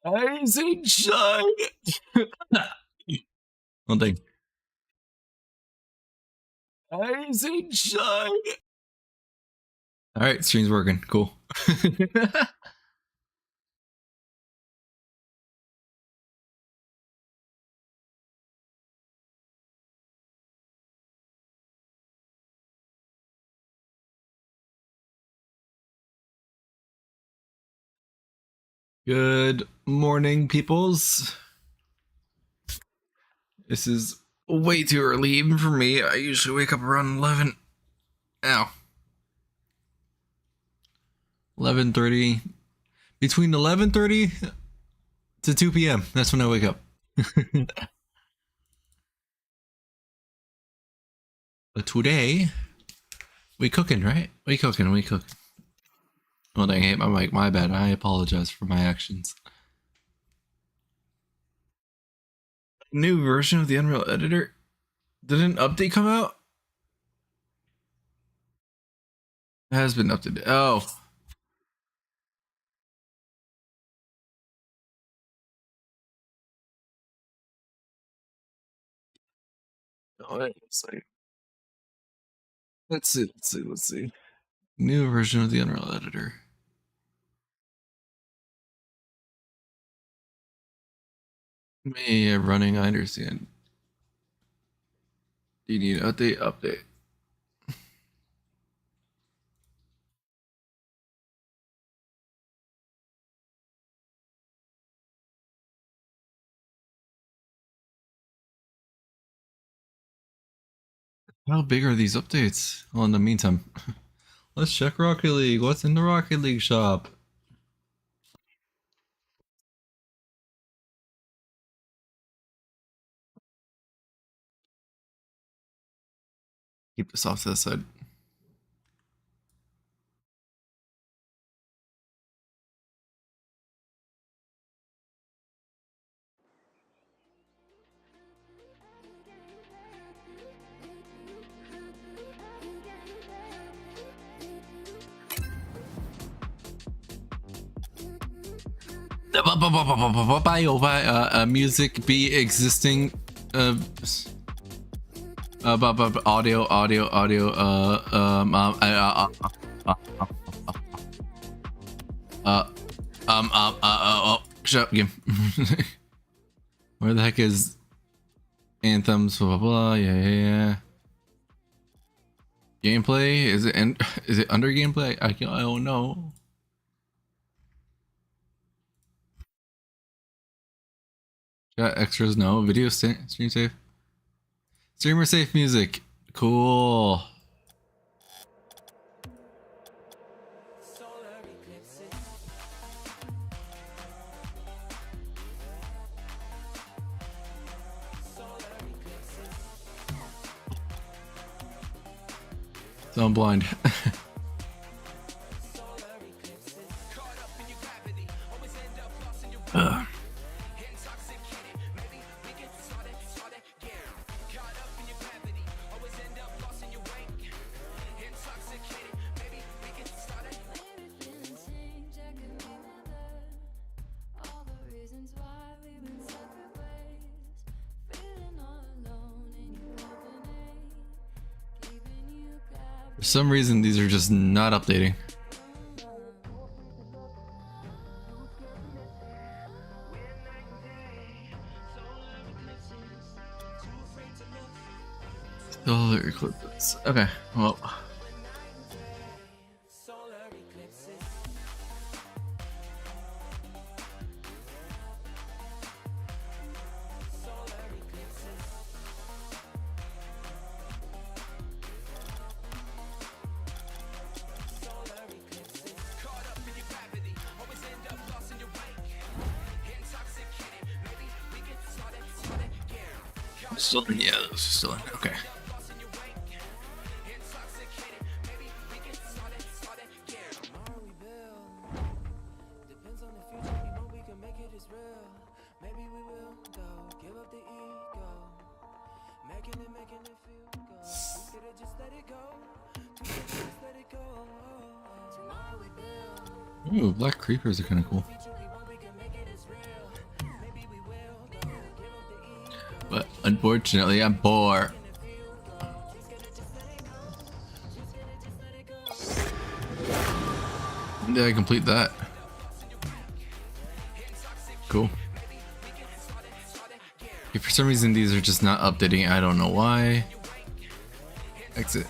Rising shine. One thing. Rising shine. All right, stream's working. Cool. Good morning, peoples. This is way too early even for me. I usually wake up around 11. Ow. 11:30. Between 11:30 to 2 p.m. That's when I wake up. But today, we cooking, right? We cooking. Oh, dang, I hate my mic. My bad. I apologize for my actions. New version of the Unreal Editor? Did an update come out? It has been updated. Oh. Oh, let's see. Let's see. New version of the Unreal Editor. Me running, I understand. Do you need update? How big are these updates? Well, in the meantime, let's check Rocket League. What's in the Rocket League shop? Keep this off to the side. Music be existing audio shut up, game. Where the heck is anthems? Blah blah blah. Yeah. Gameplay? Is it under gameplay? I don't know. Got extras? No. Video stream safe. Streamer safe music. Cool. So I'm blind. For some reason, these are just not updating. Solar eclipses. Okay, well. Still, yeah, those are still in. Okay. Ooh, black creepers are kind of cool. Unfortunately, I'm poor. Did I complete that? Cool. Okay, for some reason, these are just not updating. I don't know why. Exit.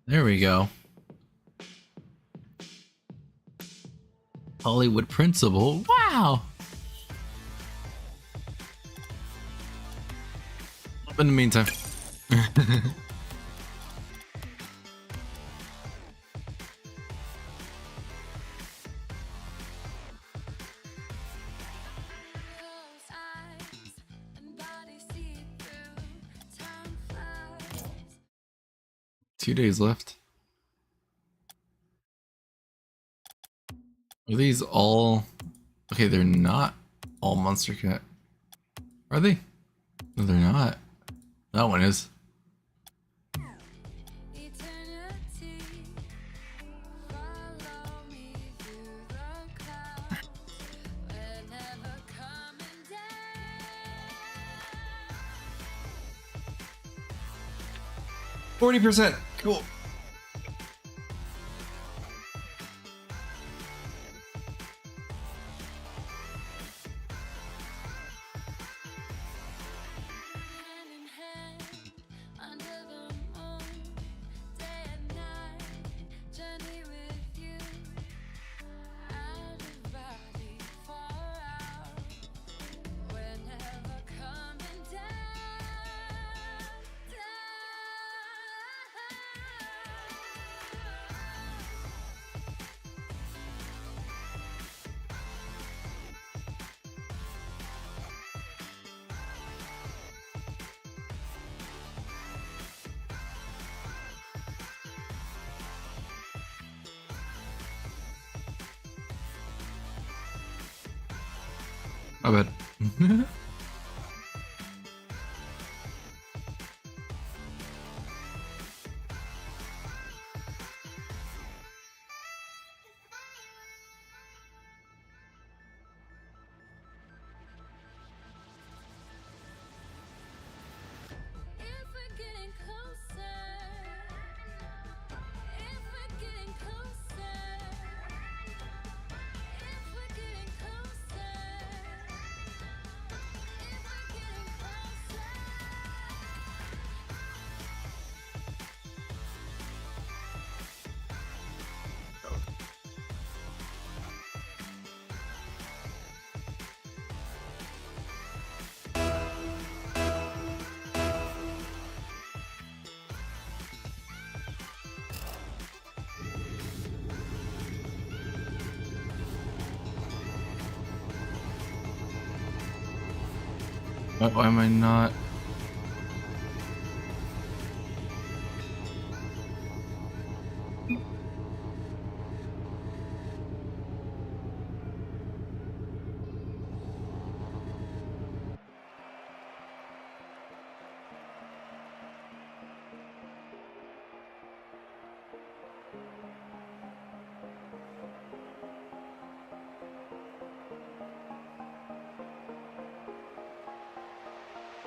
There we go. Hollywood Principal. Wow. In the meantime. 2 days left. Are these all... Okay, they're not all Monster Cat. Are they? No, they're not. That one is. Eternity, follow me through the clouds. We're never coming down. 40%. Cool. Hand in hand, under the moon, day and night, journey with you. Out of body, far out. We're never coming down, My bad. If we're getting closer, if we're getting closer, if we're getting closer, if we're getting closer. Why am I not?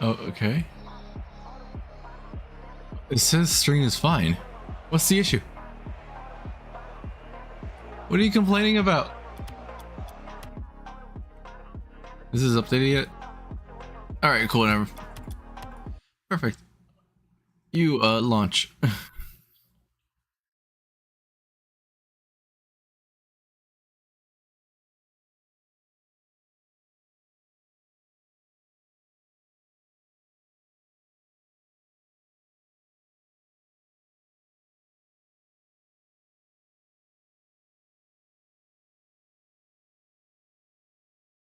Oh, okay. It says string is fine. What's the issue? What are you complaining about? This is updated yet? Alright, cool, whatever. Perfect. You, launch.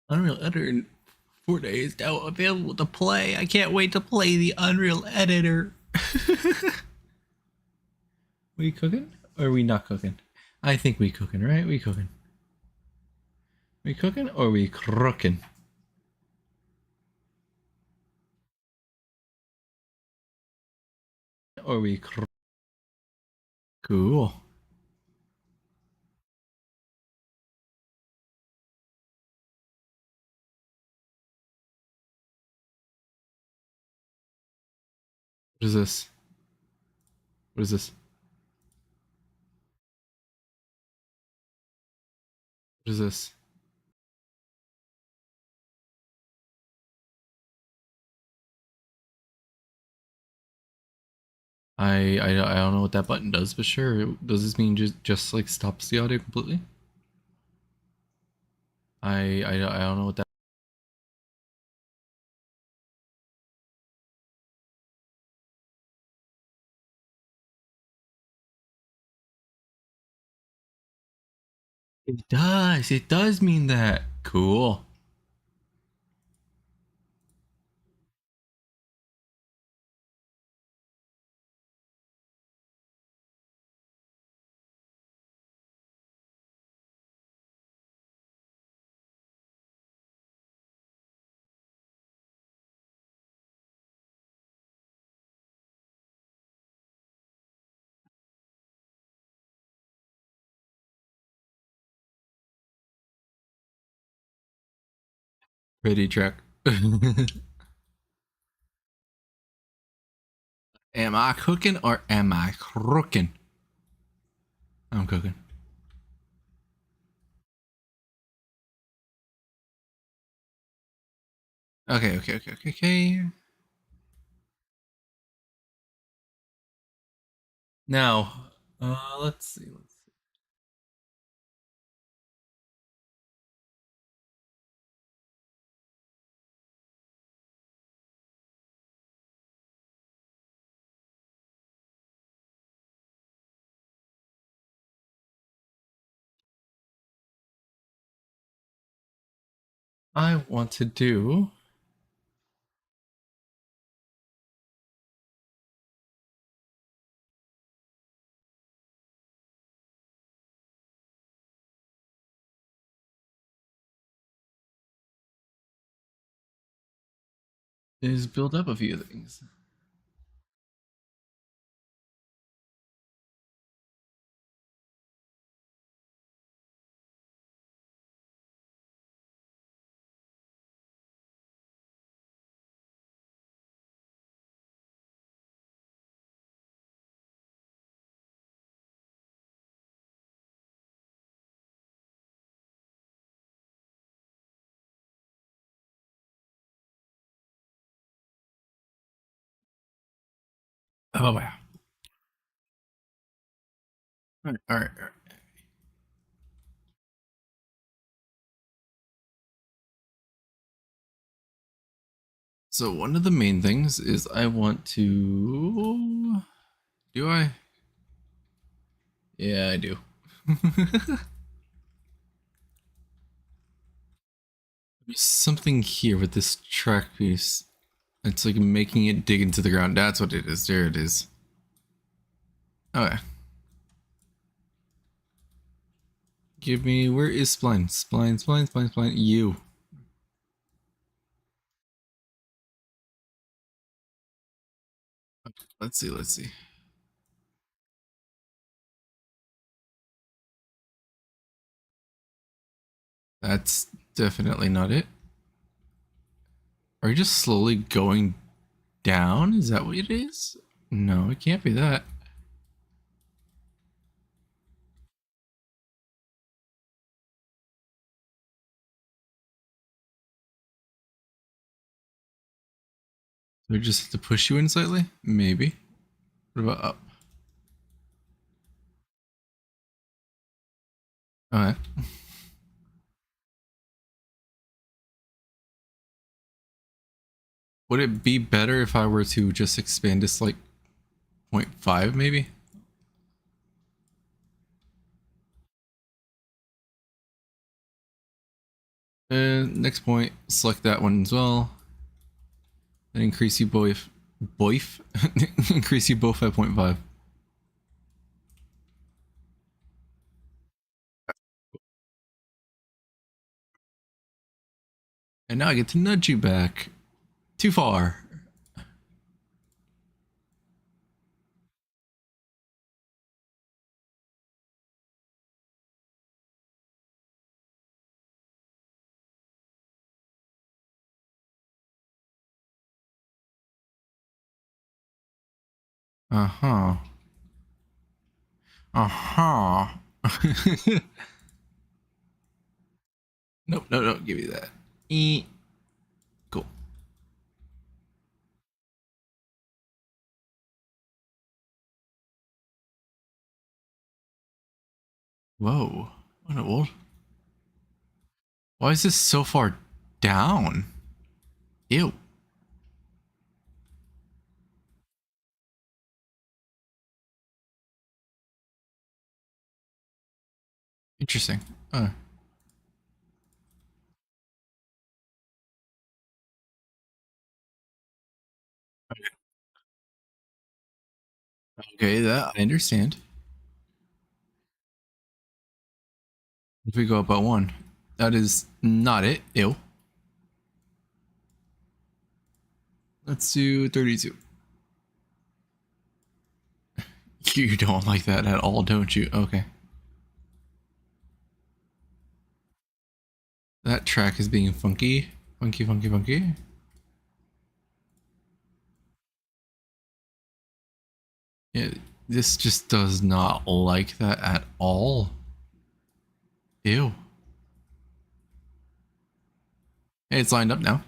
Unreal Editor in 4 days now available to play. I can't wait to play the Unreal Editor. We cooking? Or are we not cooking? I think we cooking, right? We cooking. We cooking or we crooking? Or we cool. What is this? What is this? What is this? I don't know what that button does, but sure. Does this mean just like stops the audio completely? I don't know what that. It does. It does mean that. Cool. Ready track. Am I cooking or am I crooking? I'm cooking. Okay. Now, let's see. Let's see. I want to do is build up a few things. Oh wow. All right. So one of the main things is I want to. Do I? Yeah, I do. There's something here with this track piece. It's like making it dig into the ground. That's what it is. There it is. Okay. Give me. Where is spline? Spline. You. Let's see. That's definitely not it. Are you just slowly going down? Is that what it is? No, it can't be that. Do I just have to push you in slightly? Maybe. What about up? Alright. Would it be better if I were to just expand this like 0.5 maybe? And next point, select that one as well. And increase you both. Both? Increase you both by 0.5. And now I get to nudge you back. Too far. Uh-huh. Uh-huh. Nope, no, no, give me that. Cool. Whoa. What a world. Why is this so far down? Ew. Interesting. Okay, that I understand. If we go up by one. That is not it. Ew. Let's do 32. You don't like that at all, don't you? Okay. That track is being funky. Funky, funky, funky. Yeah, this just does not like that at all. Ew. Hey, it's lined up now.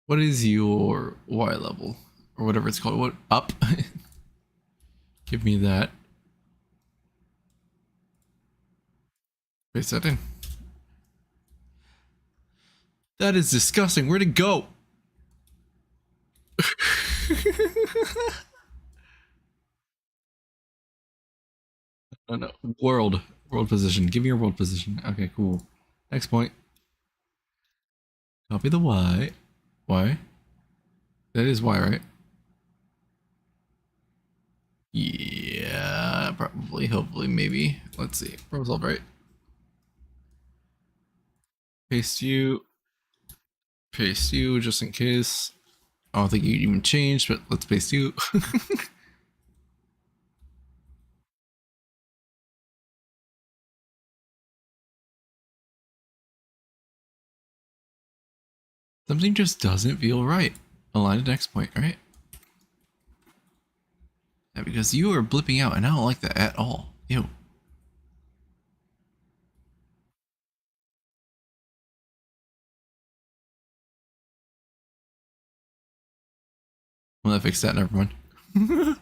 What is your Y level? Or whatever it's called. What? Up? Give me that. Paste that in. That is disgusting. Where'd it go? Oh no. World. World position. Give me your world position. Okay, cool. Next point. Copy the Y. Y. That is Y, right? Yeah, probably, hopefully, maybe. Let's see. Problem solved, right? Paste you. Paste you, just in case. I don't think you even changed, but let's paste you. Something just doesn't feel right. Align to next point, right? Yeah, because you are blipping out, and I don't like that at all. Ew. Well, I fixed that. Never mind. What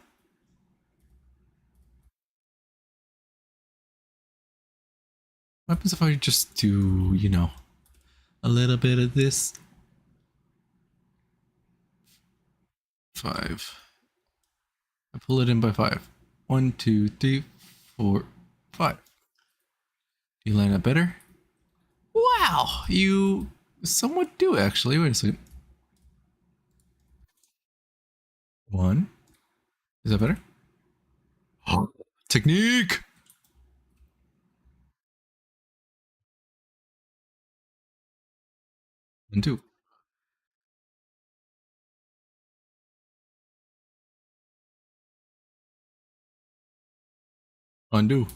happens if I just do, a little bit of this? 5. I pull it in by 5. 1, 2, 3, 4, 5. Do you line up better? Wow, you somewhat do actually. Wait a second. 1. Is that better? Technique! And 2. Undo.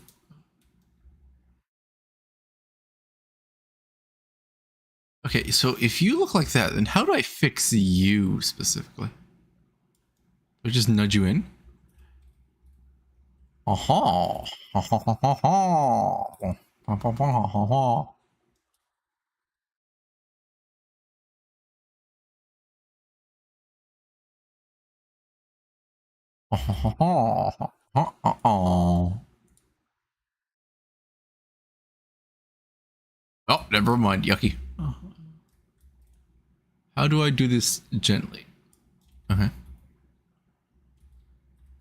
Okay, so if you look like that, then how do I fix you specifically? Do I just nudge you in? Aha! Ha ha ha ha ha! Ha ha ha ha ha! Ha ha ha ha! Ha ha ha! Oh, never mind. Yucky. How do I do this gently? Okay.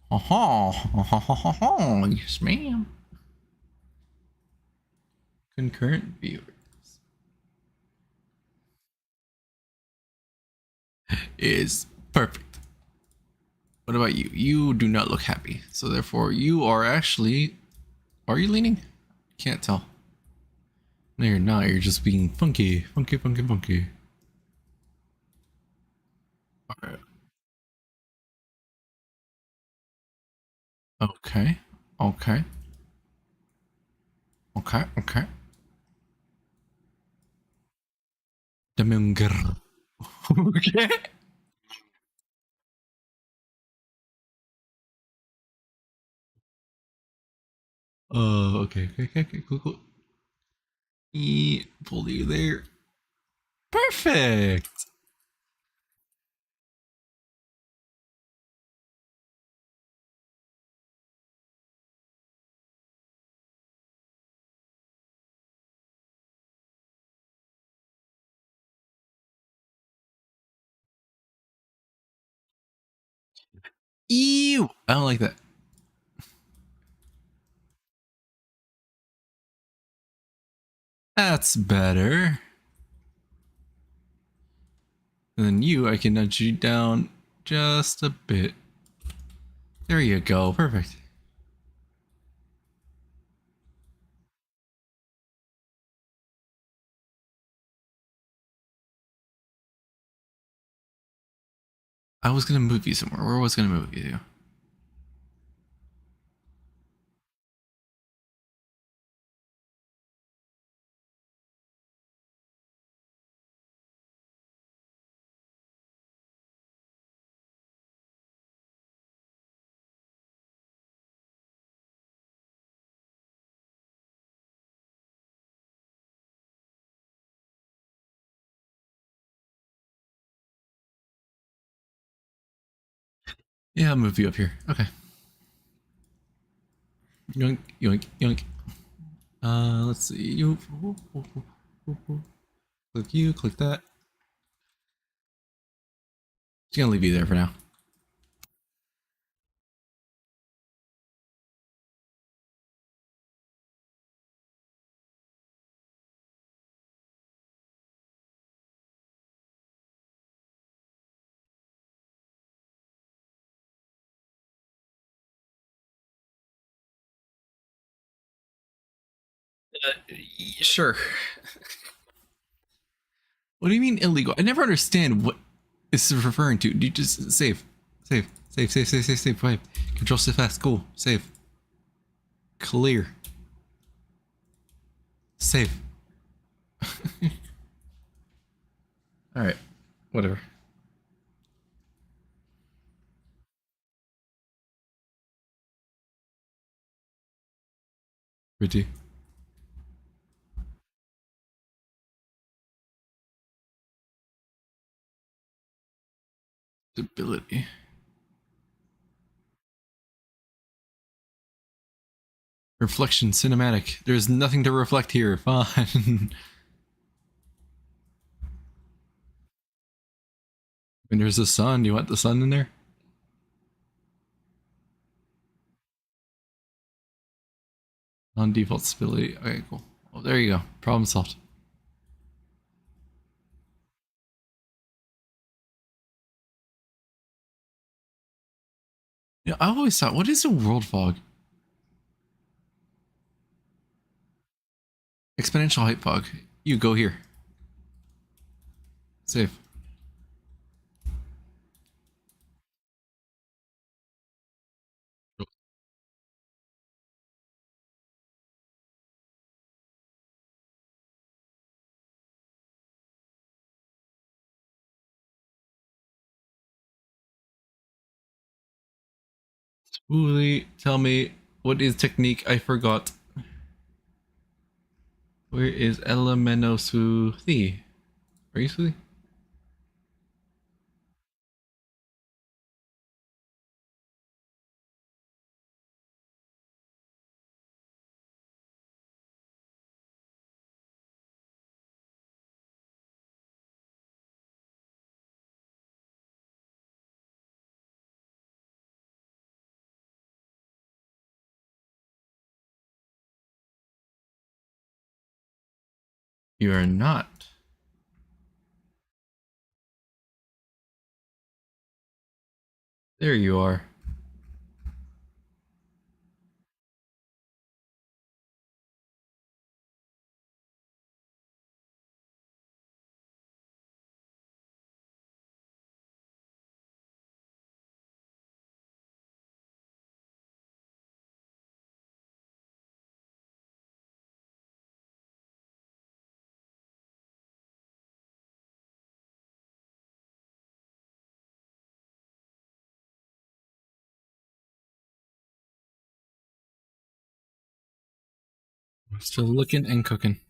Ha ha ha ha ha ha! Yes, ma'am. Concurrent viewers is perfect. What about you? You do not look happy. So therefore, you are actually. Are you leaning? Can't tell. No, you're not. You're just being funky. Funky, funky, funky. Alright. Okay. Okay. Okay. Okay. Demunger. Okay. Okay. Okay. Okay. Okay. Cool. Cool. Pull you there. Perfect. Ew. I don't like that. That's better. And then you, I can nudge you down just a bit. There you go. Perfect. I was gonna move you somewhere. Where was I gonna move you to? Yeah, I'll move you up here. Okay. Yoink, yoink, yoink. Let's see. You click you, click that. Just gonna leave you there for now. Sure. What do you mean illegal? I never understand what this is referring to. You just save, save, save, save, save, save, save. Five. Control shift fast. Cool. Save. Clear. Save. All right. Whatever. Pretty. Stability. Reflection cinematic. There's nothing to reflect here. Fine. When there's the sun, you want the sun in there? On default stability. Okay, cool. Oh, there you go. Problem solved. Yeah, I always thought, what is a world fog? Exponential height fog. You go here. Save. Uli, tell me what is technique? I forgot. Where is Elemenosuthi? Are you Suthi? You are not. There you are. Still looking and cooking.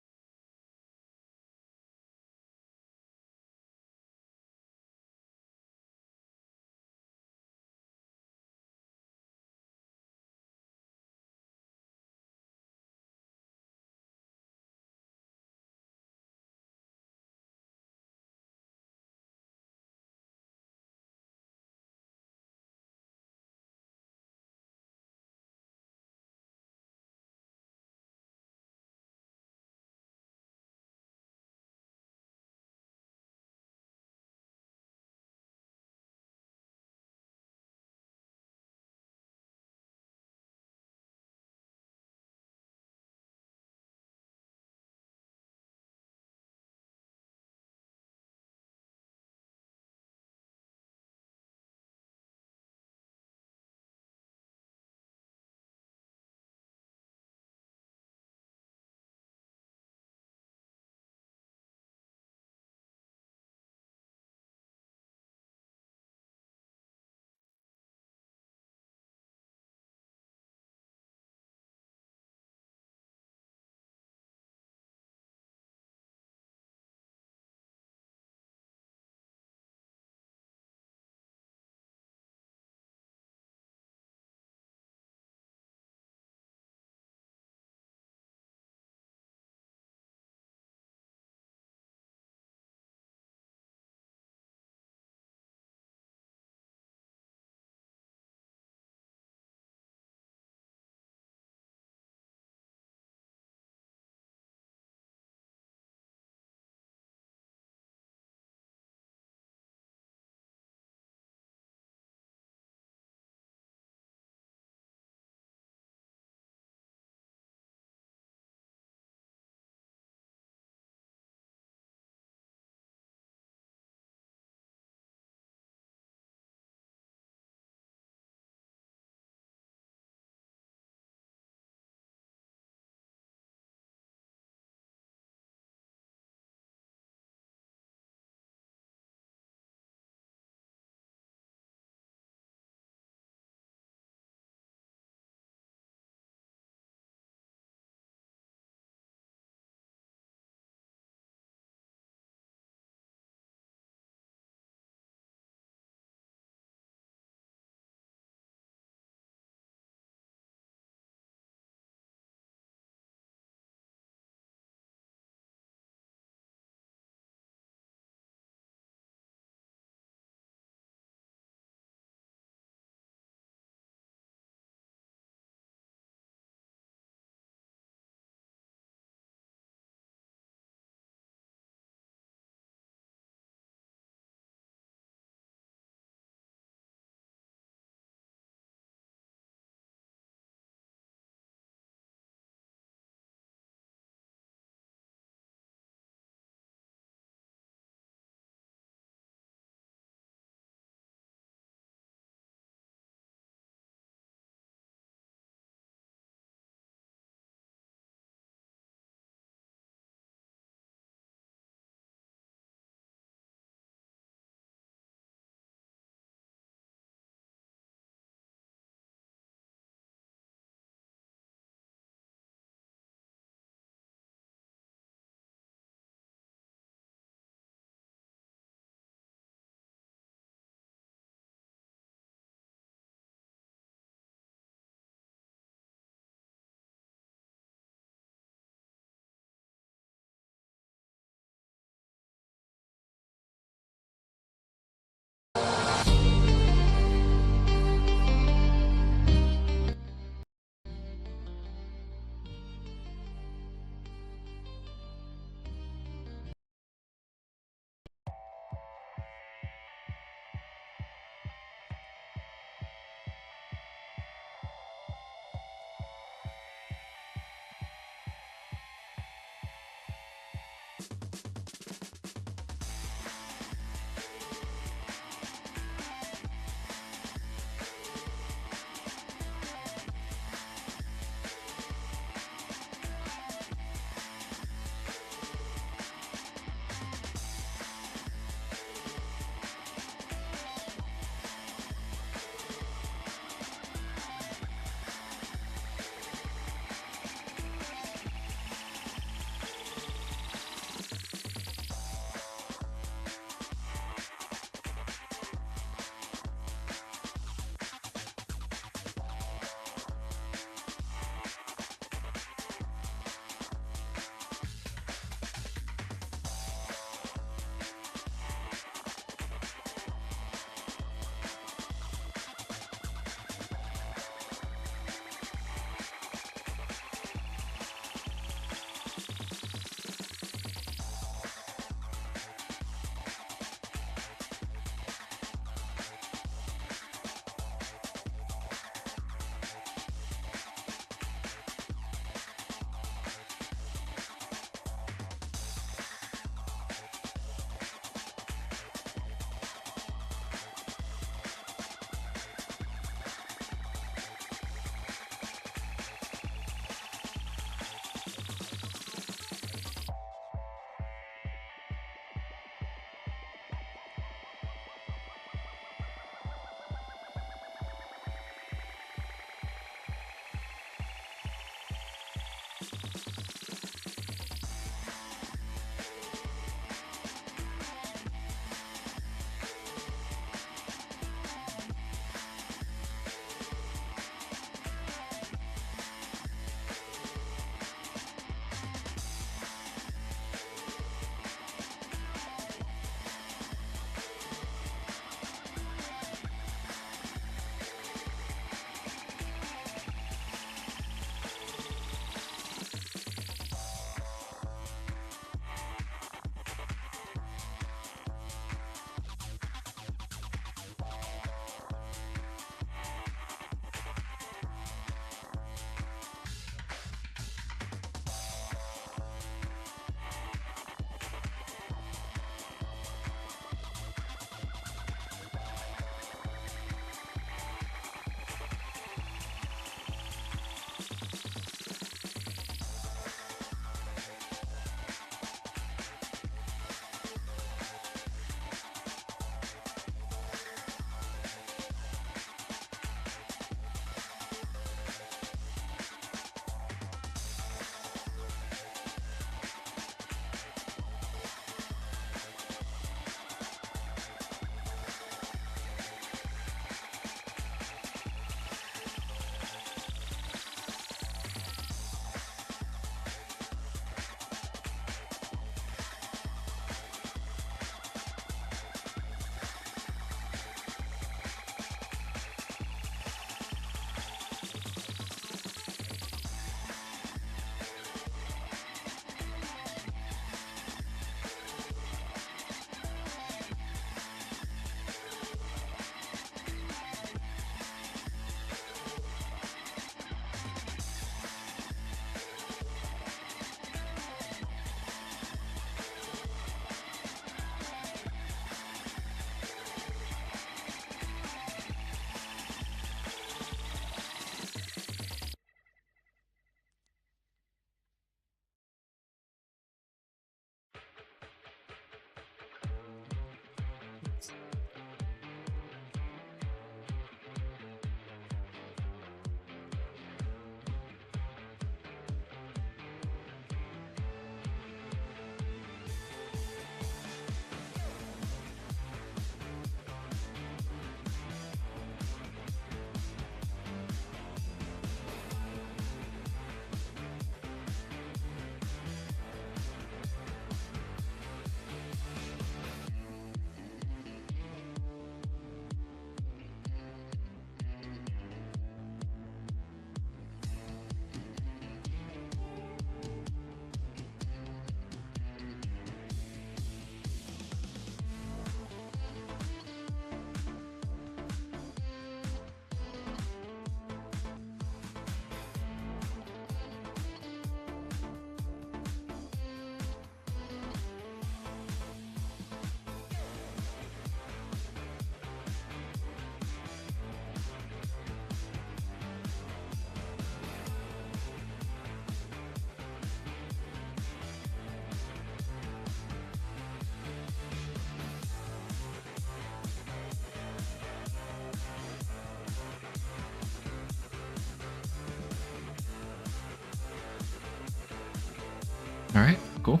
All right, cool.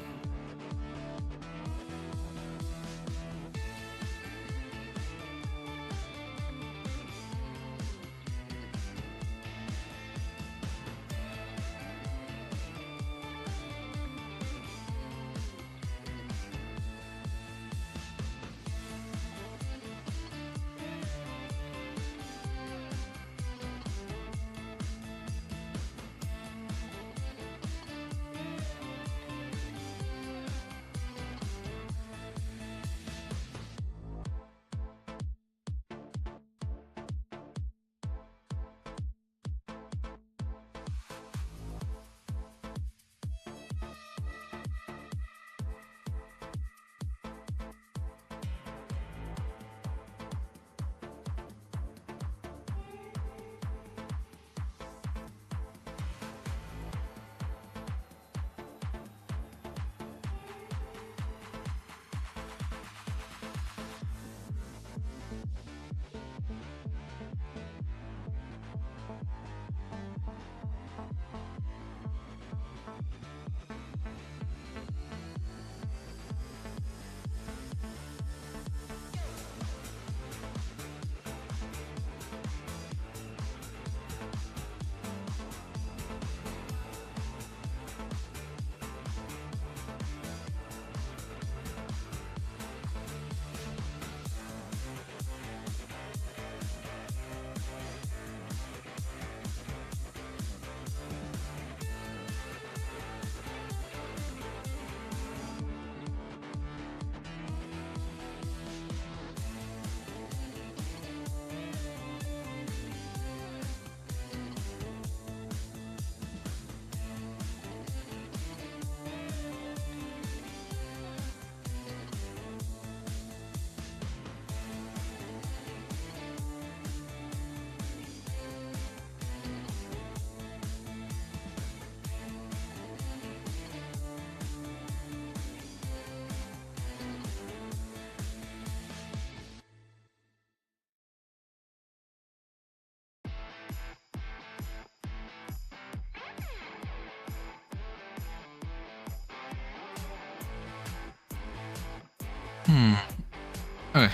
Okay.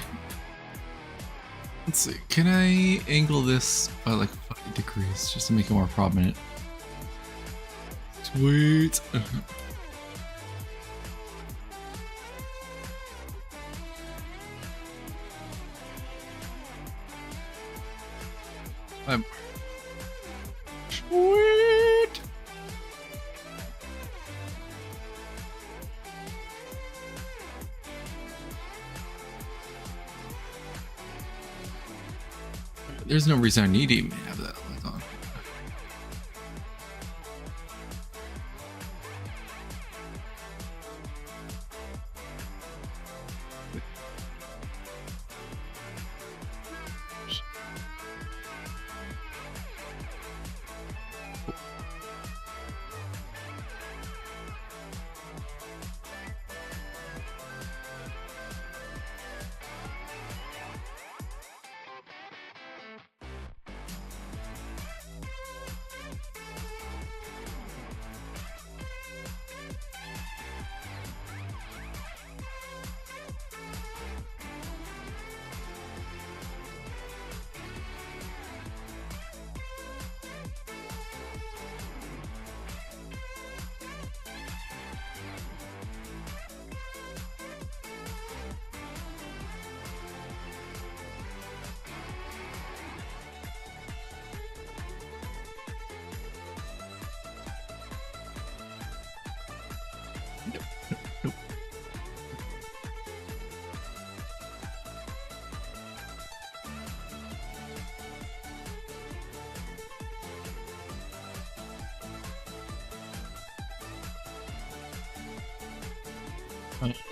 Let's see. Can I angle this by like 5 degrees just to make it more prominent? Sweet. I'm sweet. There's no reason I need to even have that light on.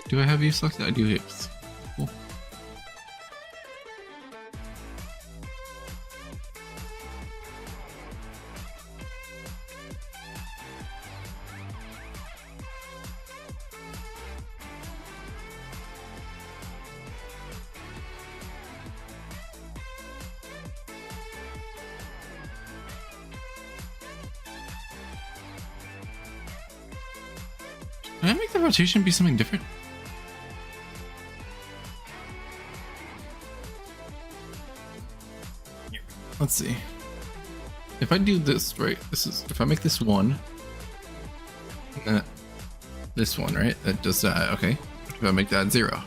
Do I have you selected? I do. Yes. Cool. Can I make the rotation be something different? Let's see. If I do this, right, this is, if I make this 1, this one, right, that does that, okay. If I make that 0.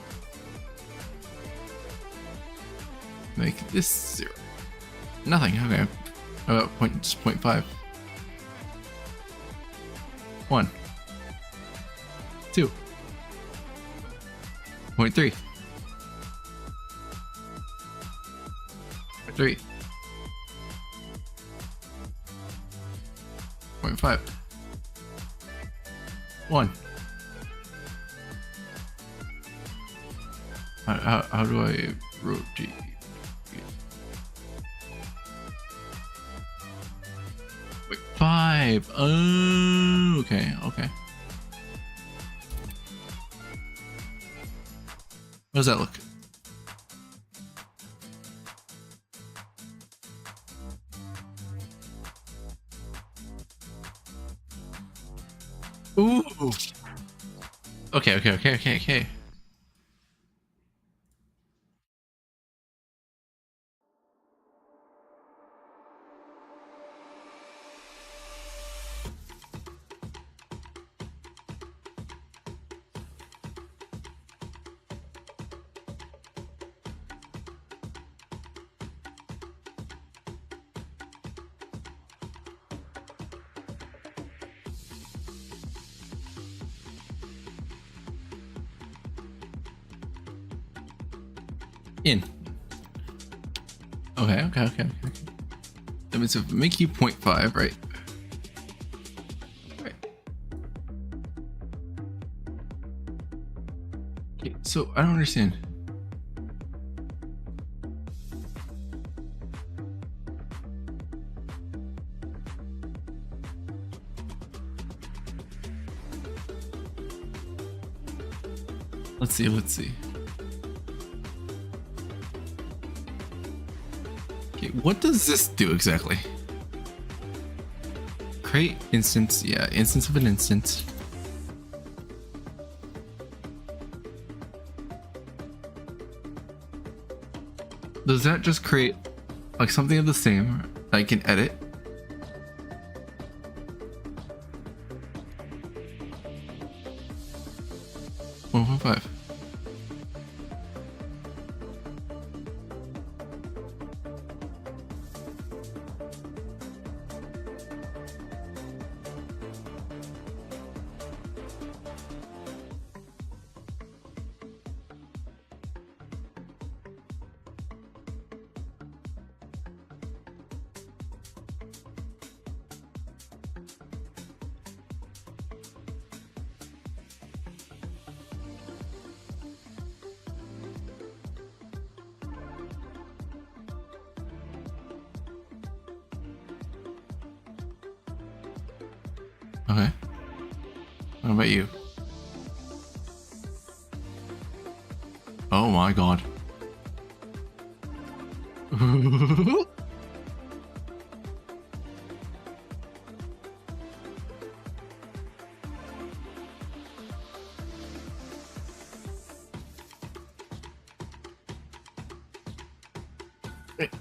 Make this 0. Nothing, okay. How about just 0.5? 1. 2. 0.3. 3. 0.5. 1. How do I rotate? Wait, 5. Oh, okay, okay. How does that look? Ooh. Okay. In. Okay. That means if make you 0.5, right? Right. Okay, so I don't understand. Let's see. Okay, what does this do exactly? Create instance, yeah, instance of an instance. Does that just create like something of the same that I can edit? $1.5. Okay. What about you? Oh my god.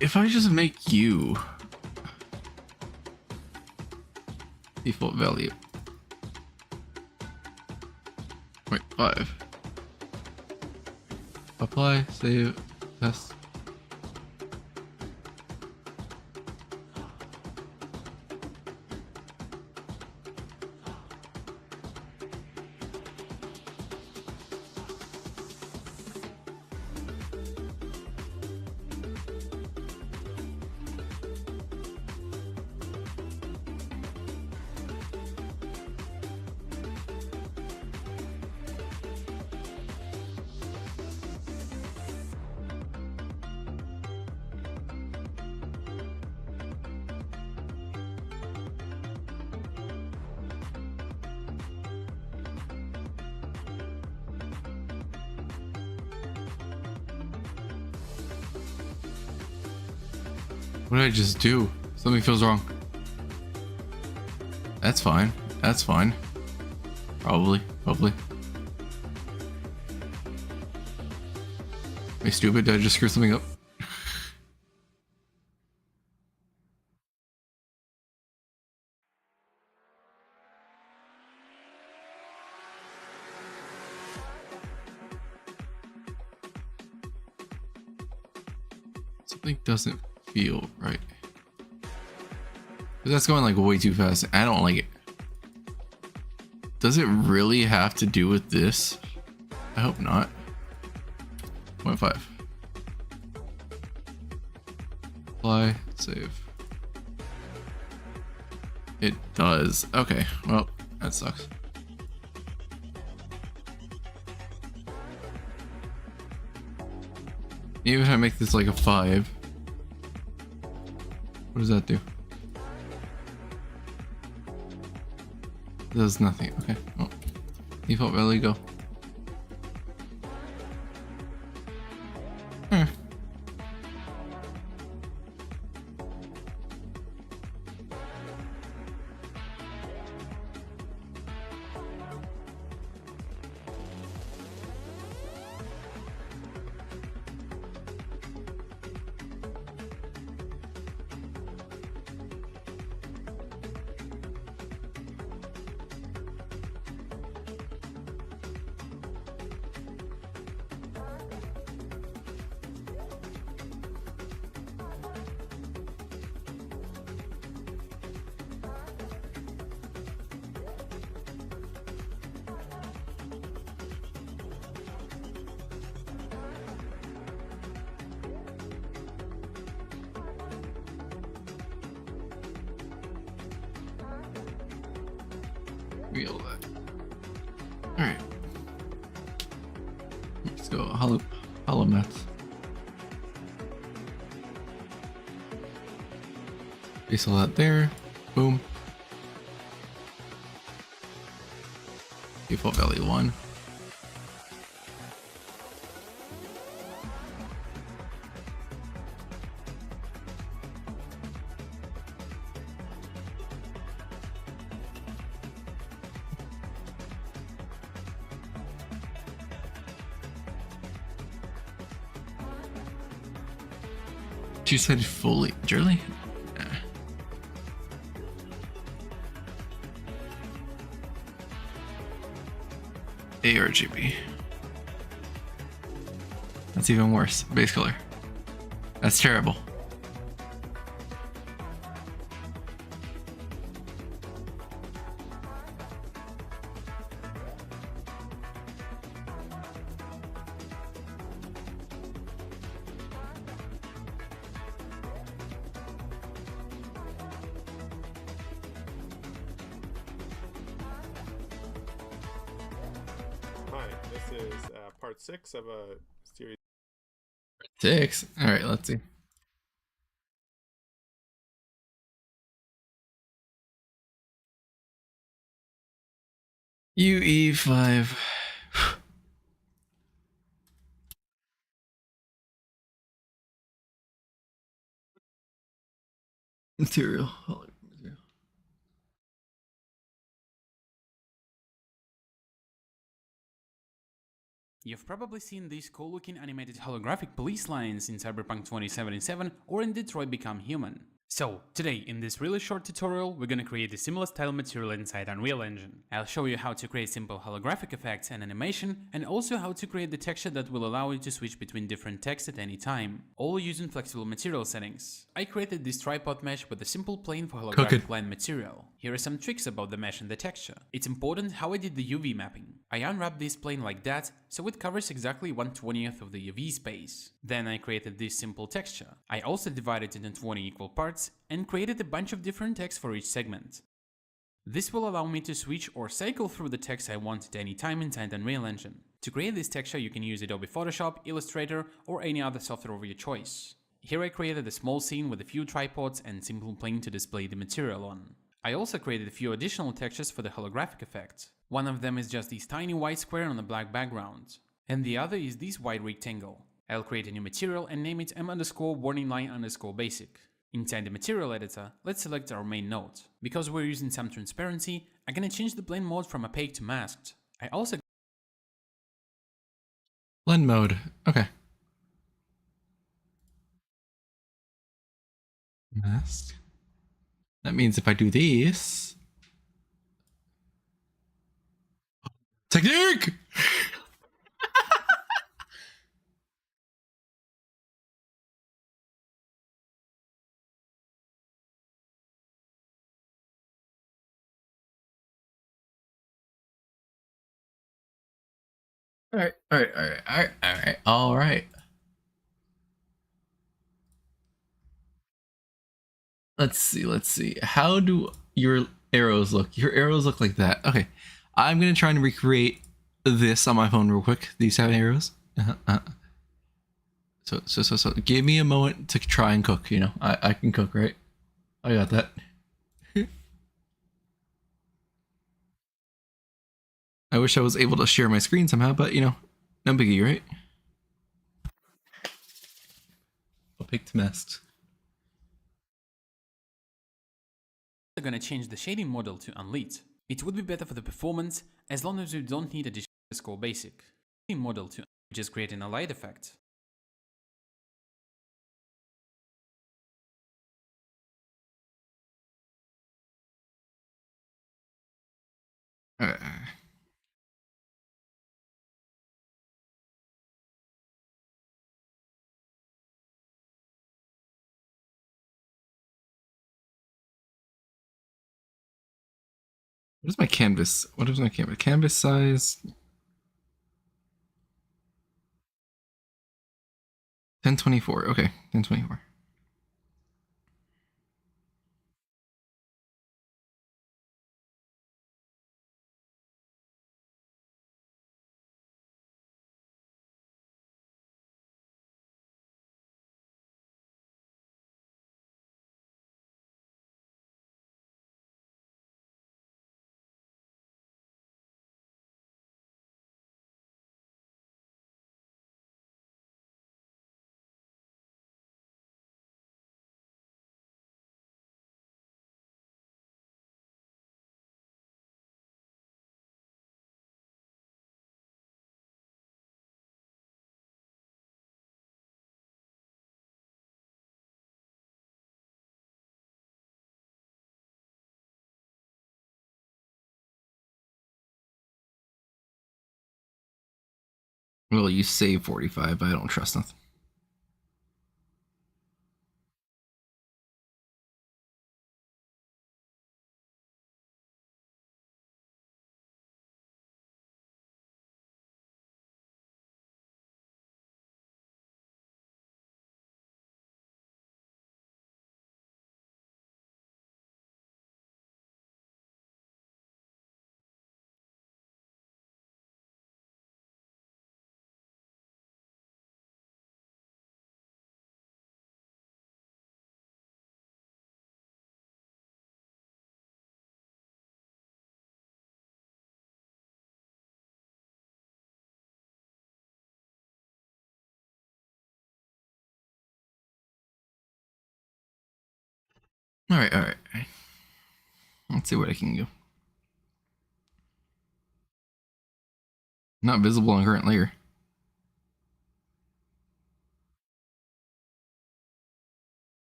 If I just make you default value 0.5, apply, save, test. What did I just do? Something feels wrong. That's fine. Probably. Hopefully. Am I stupid? Did I just screw something up? Something doesn't feel right. That's going like way too fast. I don't like it. Does it really have to do with this? I hope not. 0.5. Apply, save. It does. Okay, well, that sucks. Even if I make this like a 5, what does that do? It does nothing. Okay, well, default value go. Wheel that. Alright. Let's go hollow mats. Place all that there. Boom. Default value 1. You said fully. Really? ARGB. That's even worse. Base color. That's terrible. Hi, this is part 6 of a series. 6. All right, let's see. UE5. Material. You've probably seen these cool-looking animated holographic police lines in Cyberpunk 2077 or in Detroit Become Human. So, today, in this really short tutorial, we're gonna create a similar style material inside Unreal Engine. I'll show you how to create simple holographic effects and animation, and also how to create the texture that will allow you to switch between different text at any time, all using flexible material settings. I created this tripod mesh with a simple plane for holographic line material. Here are some tricks about the mesh and the texture. It's important how I did the UV mapping. I unwrapped this plane like that, so it covers exactly 1/20th of the UV space. Then I created this simple texture. I also divided it into 20 equal parts and created a bunch of different text for each segment. This will allow me to switch or cycle through the text I want at any time inside Unreal Engine. To create this texture, you can use Adobe Photoshop, Illustrator, or any other software of your choice. Here I created a small scene with a few tripods and simple plane to display the material on. I also created a few additional textures for the holographic effect. One of them is just this tiny white square on a black background, and the other is this white rectangle. I'll create a new material and name it m_warning_line_basic. Inside the material editor, let's select our main node. Because we're using some transparency, I'm gonna change the blend mode from opaque to masked. I also Blend mode. Okay. Mask. That means if I do this. Technique! Alright, alright, alright, alright, alright, alright. Let's see, let's see. How do your arrows look? Your arrows look like that. Okay. I'm gonna try and recreate this on my phone real quick. These have arrows. So give me a moment to try and cook, you know. I can cook, right? I got that. I wish I was able to share my screen somehow, but you know, no biggie, right? Opaque mask. gonna change the shading model to unlit. It would be better for the performance as long as we don't need additional score basic. Shading model to just creating a light effect. Uh, what is my canvas? What is my canvas? Canvas size 1024. Okay, 1024. Well, you save 45, but I don't trust nothing. Alright, alright. Let's see what I can do. Not visible on current layer.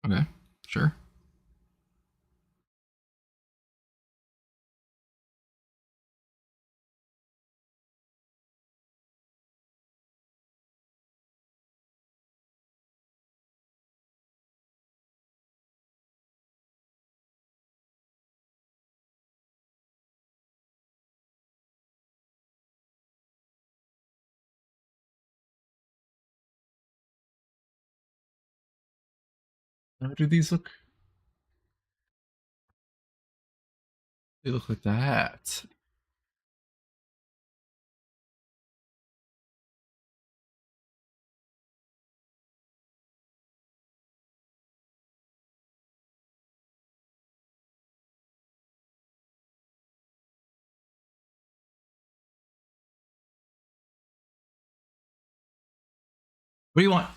Okay, sure. How do these look? They look like that. What do you want?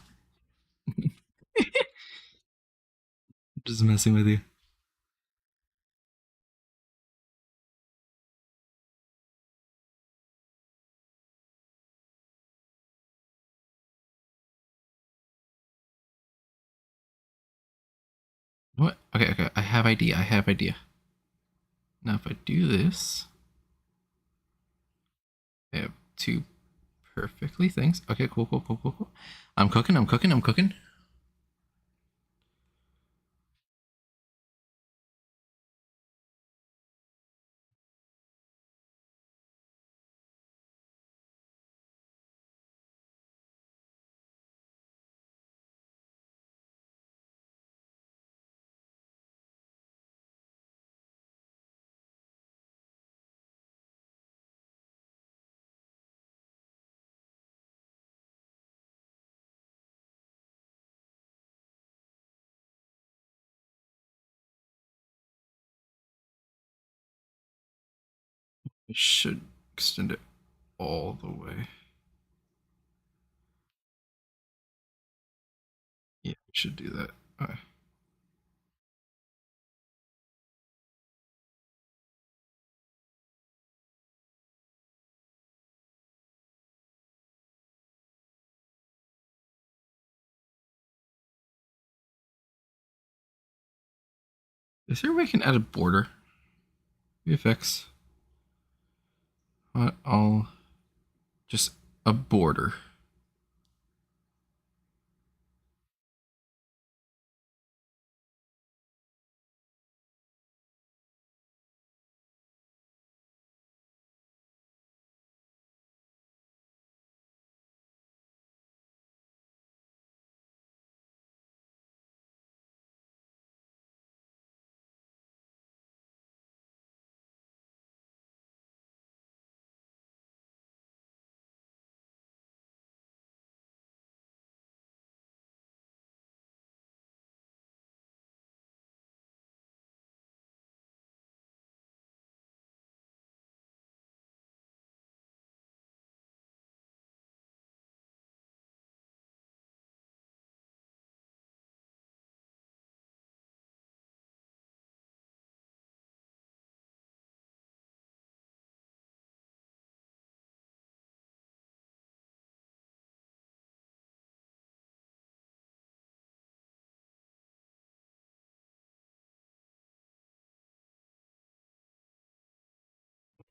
Just messing with you. have idea. I have idea. Now if I do this, I have two perfectly things. Okay, cool, cool, cool, cool, cool. I'm cooking, I'm cooking, I'm cooking. I should extend it all the way. Yeah, we should do that. Okay. Is there a way I can add a border? VFX. I'll just a border.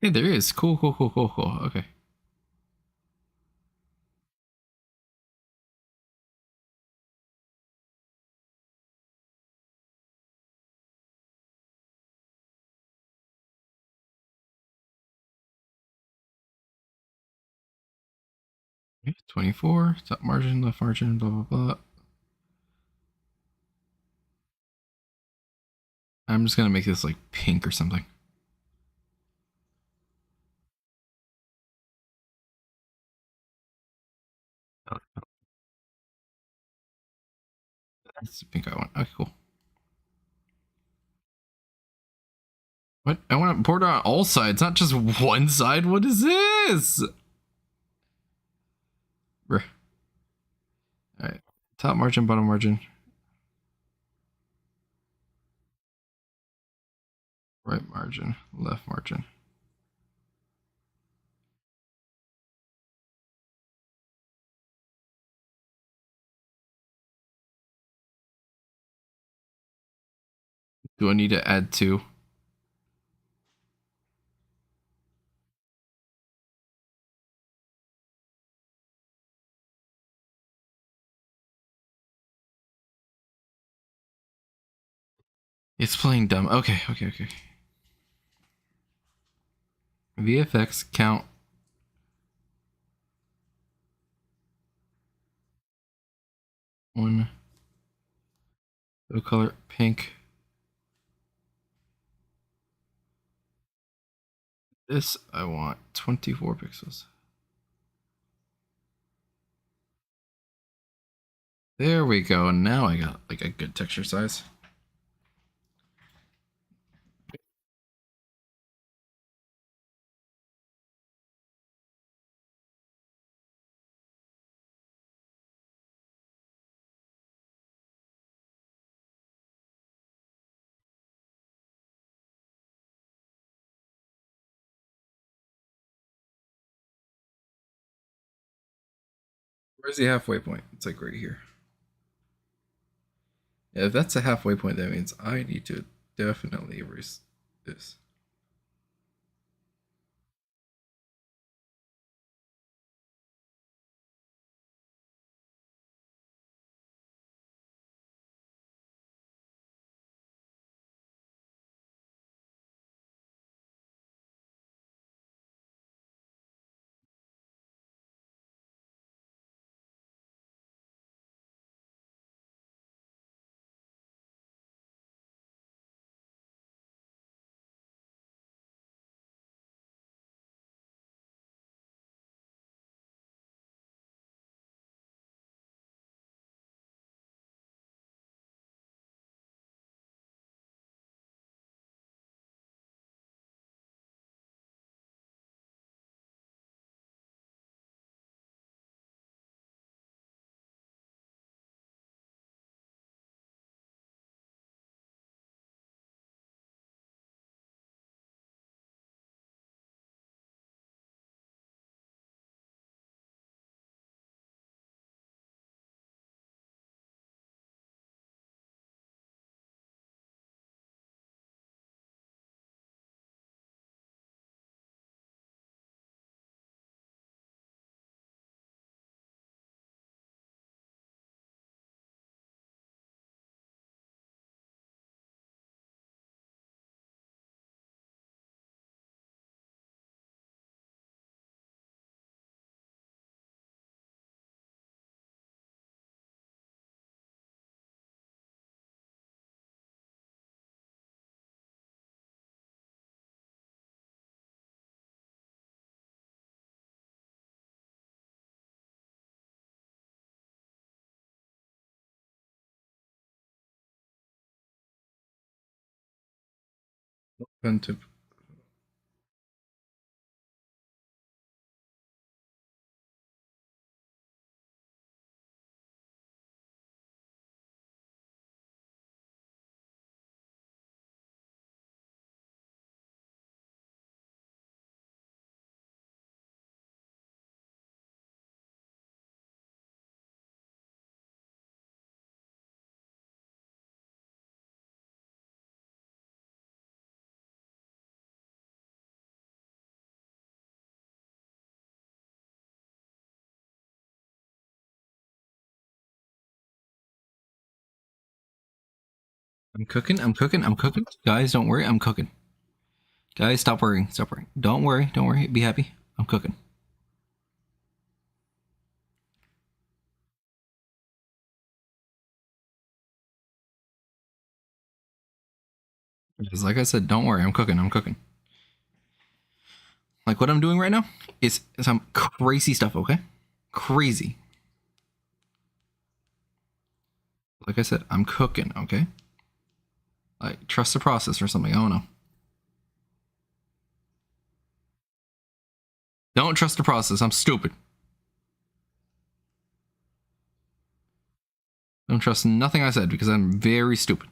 Hey, there is. Cool, cool, cool, cool, cool. Okay. Okay, 24, top margin, left margin, blah, blah, blah. I'm just gonna make this like pink or something. That's the pink I want. Okay, cool. What? I want to border on all sides, not just one side. What is this? Bruh. All right. Top margin, bottom margin, right margin, left margin. Do I need to add two? It's playing dumb. Okay, okay, okay. VFX count. One. No color pink. This I want 24 pixels. There we go. Now I got like a good texture size. Where's the halfway point? It's like right here. Yeah, if that's a halfway point, that means I need to definitely erase this. Pen tip. I'm cooking. I'm cooking. I'm cooking. Guys, don't worry. I'm cooking. Guys, stop worrying. Stop worrying. Don't worry. Don't worry. Be happy. I'm cooking. Because like I said, don't worry. I'm cooking. I'm cooking. Like what I'm doing right now is some crazy stuff, okay? Crazy. Like I said, I'm cooking, okay? Like trust the process or something. I don't know. Don't trust the process. I'm stupid. Don't trust nothing I said because I'm very stupid.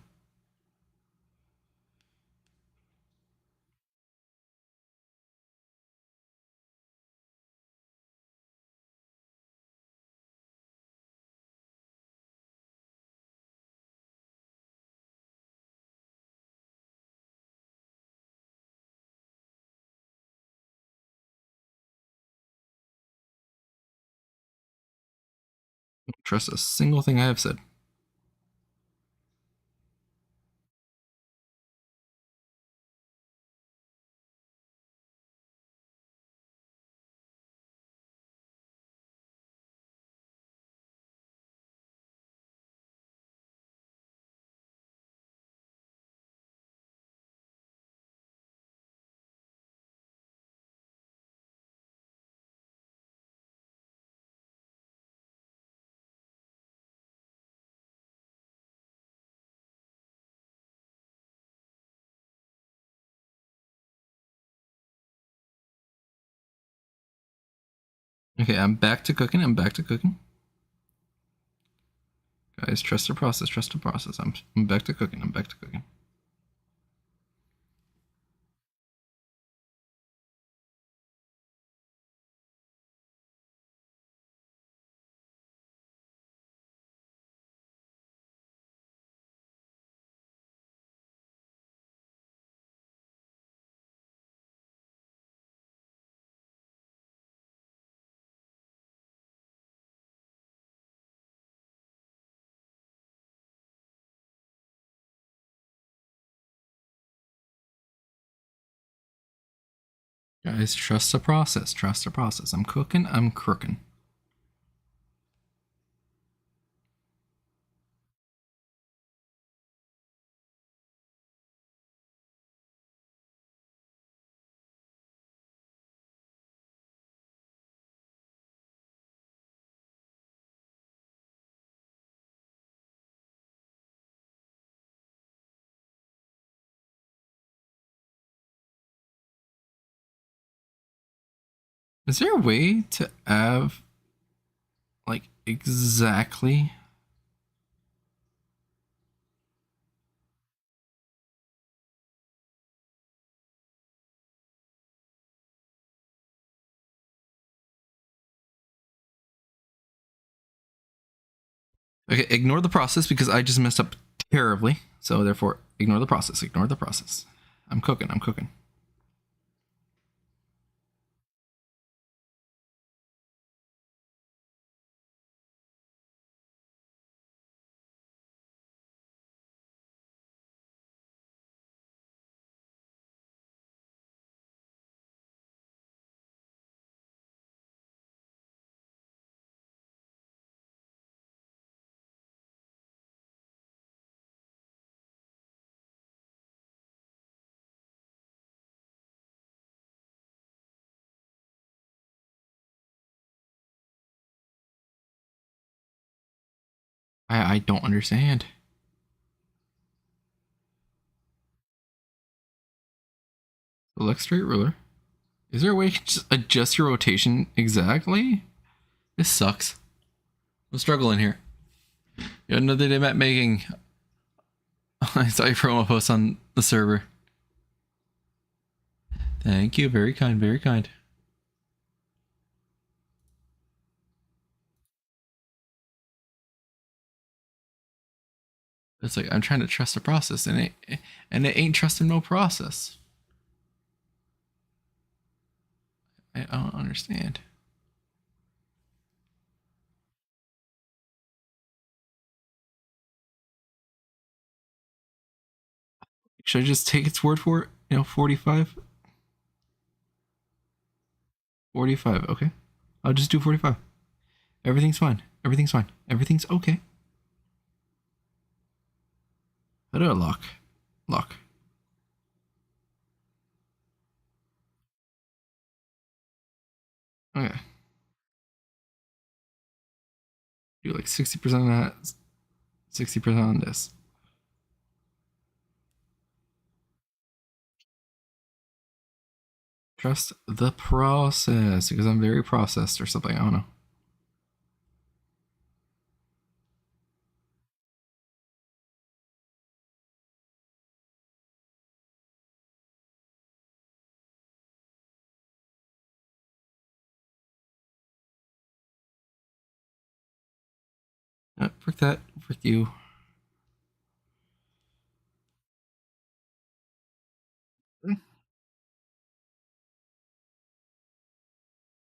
Don't trust a single thing I have said. Okay, I'm back to cooking. I'm back to cooking. Guys, trust the process. Trust the process. I'm back to cooking. I'm back to cooking. Guys, trust the process. Trust the process. I'm cooking. I'm crooking. Is there a way to have like exactly? Okay, ignore the process because I just messed up terribly. So therefore, ignore the process. Ignore the process. I'm cooking. I'm cooking. I don't understand. Select straight ruler. Is there a way you can just adjust your rotation exactly? This sucks. I'm struggling here. You had another day at making. I saw your promo post on the server. Thank you. Very kind. Very kind. It's like I'm trying to trust the process, and it ain't trusting no process. I don't understand. Should I just take its word for it? 45? 45, okay. I'll just do 45. Everything's fine. Everything's fine. Everything's okay. How do I lock? Lock. Okay. Do like 60% of that, 60% on this. Trust the process because I'm very processed or something. I don't know. Frick that. Frick you.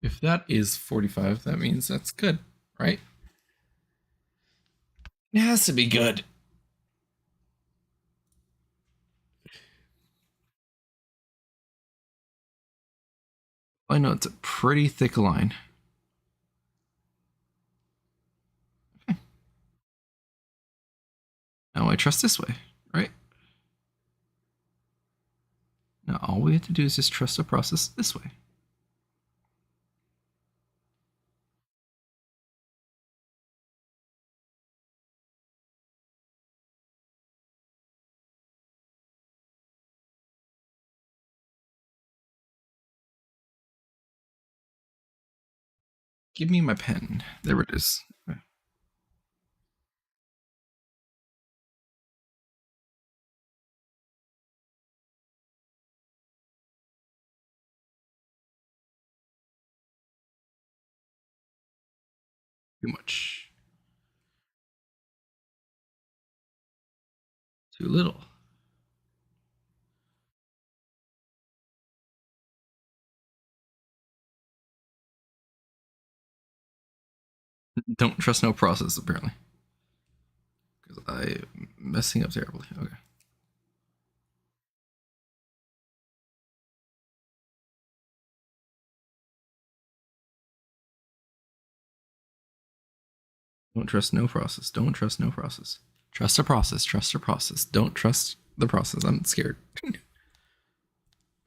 If that is 45, that means that's good, right? It has to be good. I know it's a pretty thick line. Okay. Now I trust this way, right? Now all we have to do is just trust the process this way. Give me my pen. There it is. Too much. Too little. Don't trust no process, apparently. Because I'm messing up terribly. Okay. Don't trust no process. Don't trust no process. Trust a process. Trust a process. Don't trust the process. I'm scared.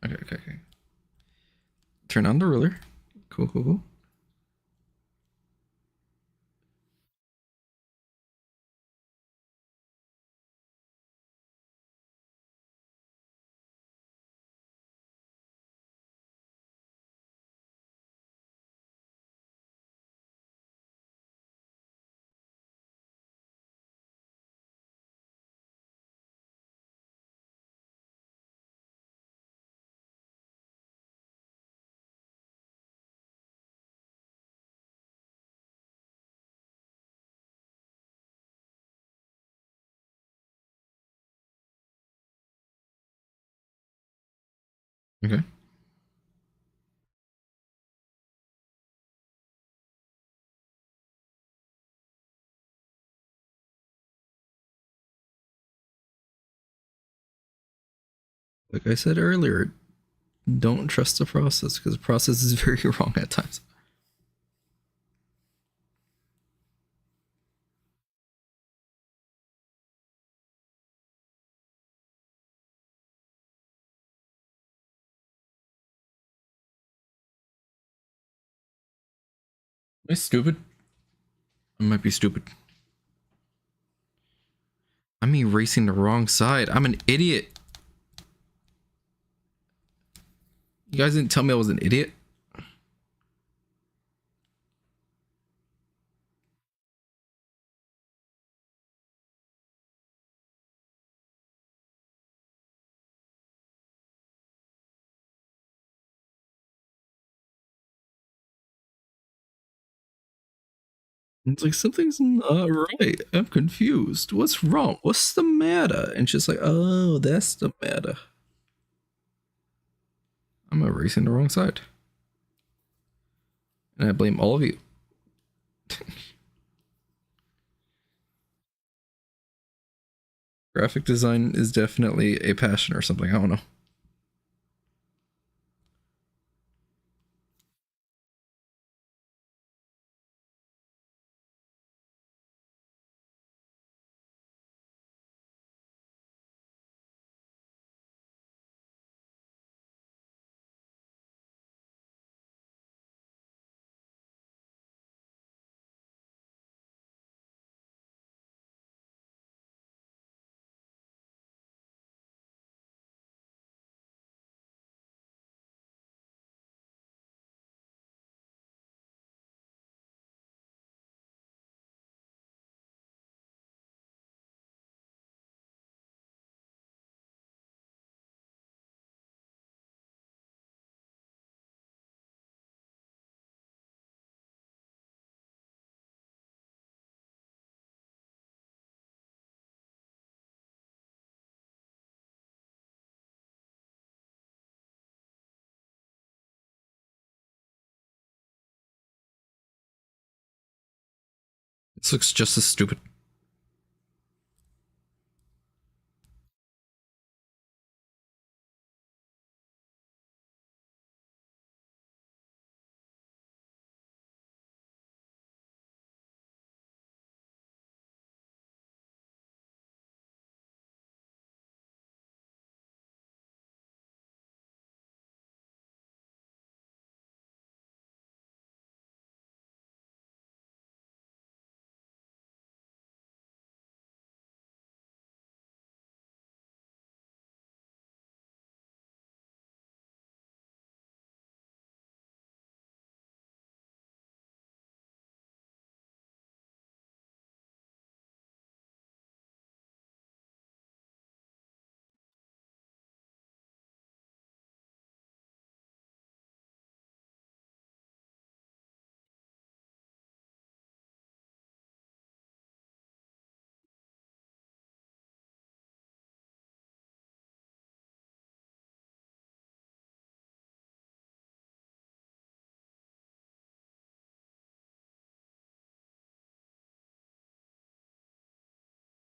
Okay. Turn on the ruler. Cool. Okay. Like I said earlier, don't trust the process because the process is very wrong at times. Am I stupid? I might be stupid. I'm erasing the wrong side. I'm an idiot. You guys didn't tell me I was an idiot. It's like something's not right. I'm confused. What's wrong? What's the matter? And she's like, oh, that's the matter. I'm erasing the wrong side. And I blame all of you. Graphic design is definitely a passion or something. I don't know. This looks just as stupid.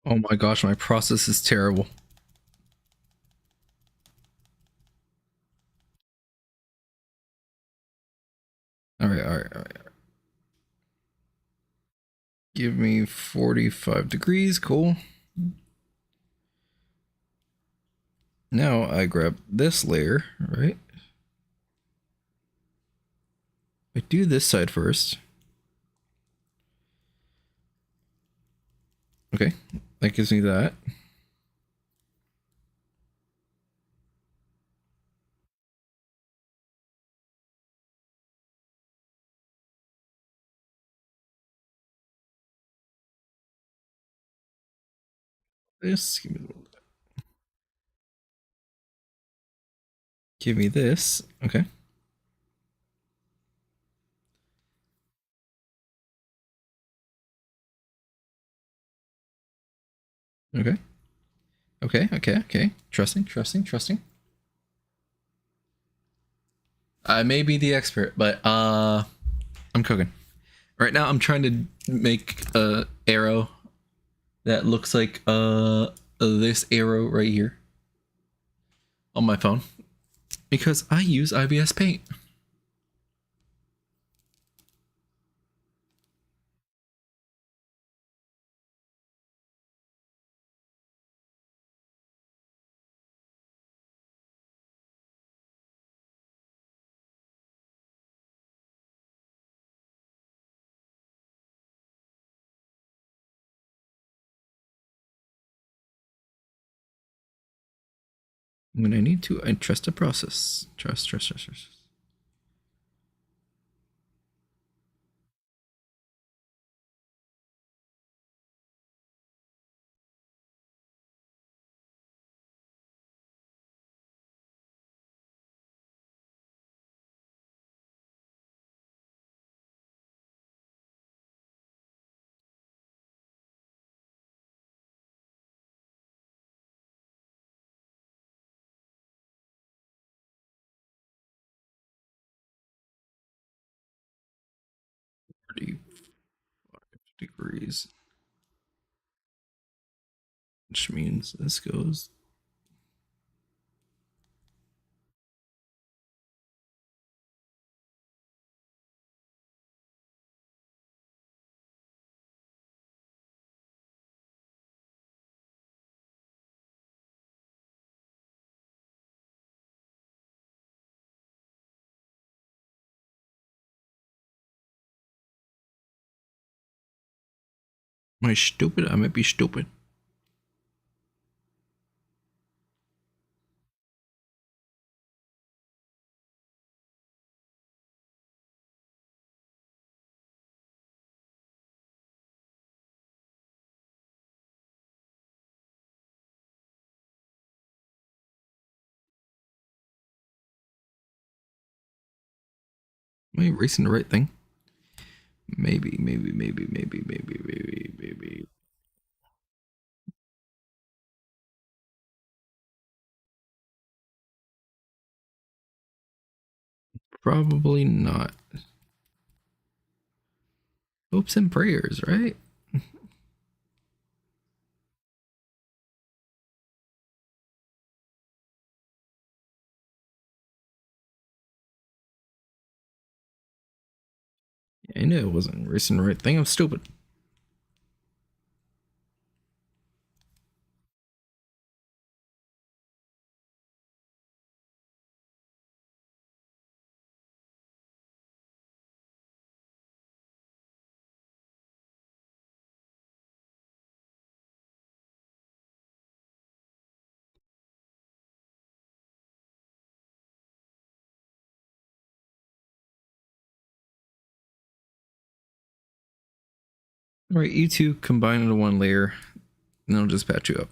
Oh my gosh, my process is terrible. All right. Give me 45 degrees. Cool. Now I grab this layer, right? I do this side first. Okay, that gives me that. This, give me this. Okay. Okay. Okay. Trusting. I may be the expert, but I'm cooking. Right now I'm trying to make a arrow that looks like this arrow right here on my phone because I use IBS Paint. When I need to, I trust the process. Trust. 45 degrees, which means this goes. Am I stupid? I might be stupid. Am I erasing the right thing? Maybe. Probably not. Hopes and prayers, right? I knew it wasn't erasing the right thing. I'm stupid. All right, you two combine into one layer, and I'll just patch you up.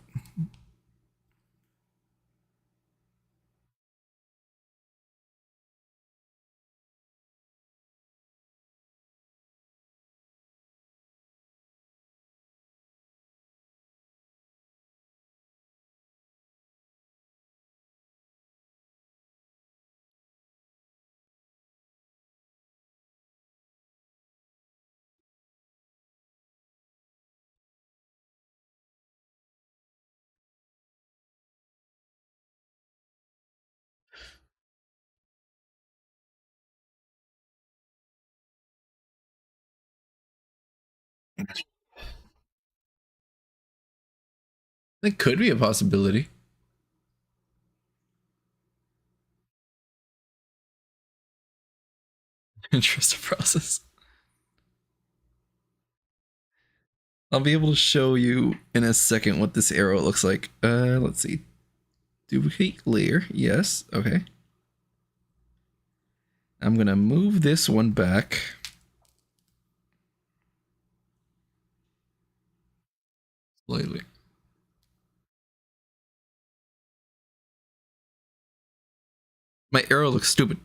That could be a possibility. Trust the process. I'll be able to show you in a second what this arrow looks like. Let's see. Duplicate layer. Yes. Okay. I'm gonna move this one back. Slightly. My arrow looks stupid.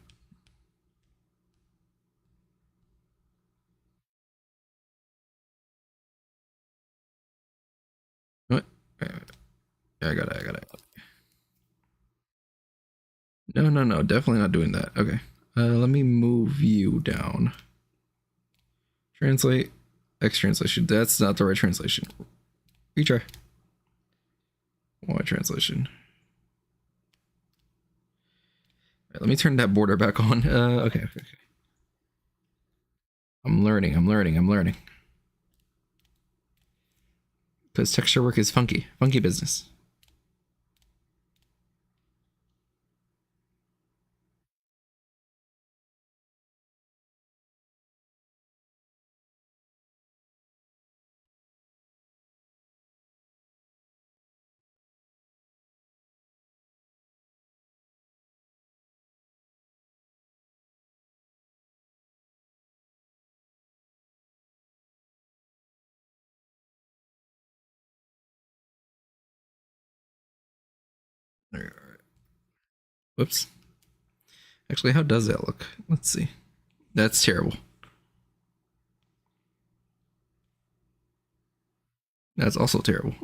What? Yeah, I got it. No. Definitely not doing that. Okay. Let me move you down. Translate. X translation. That's not the right translation. Retry. Y translation. Right, let me turn that border back on. Okay. I'm learning. Because texture work is funky business. All right. Whoops. Actually, how does that look? Let's see. That's terrible. That's also terrible.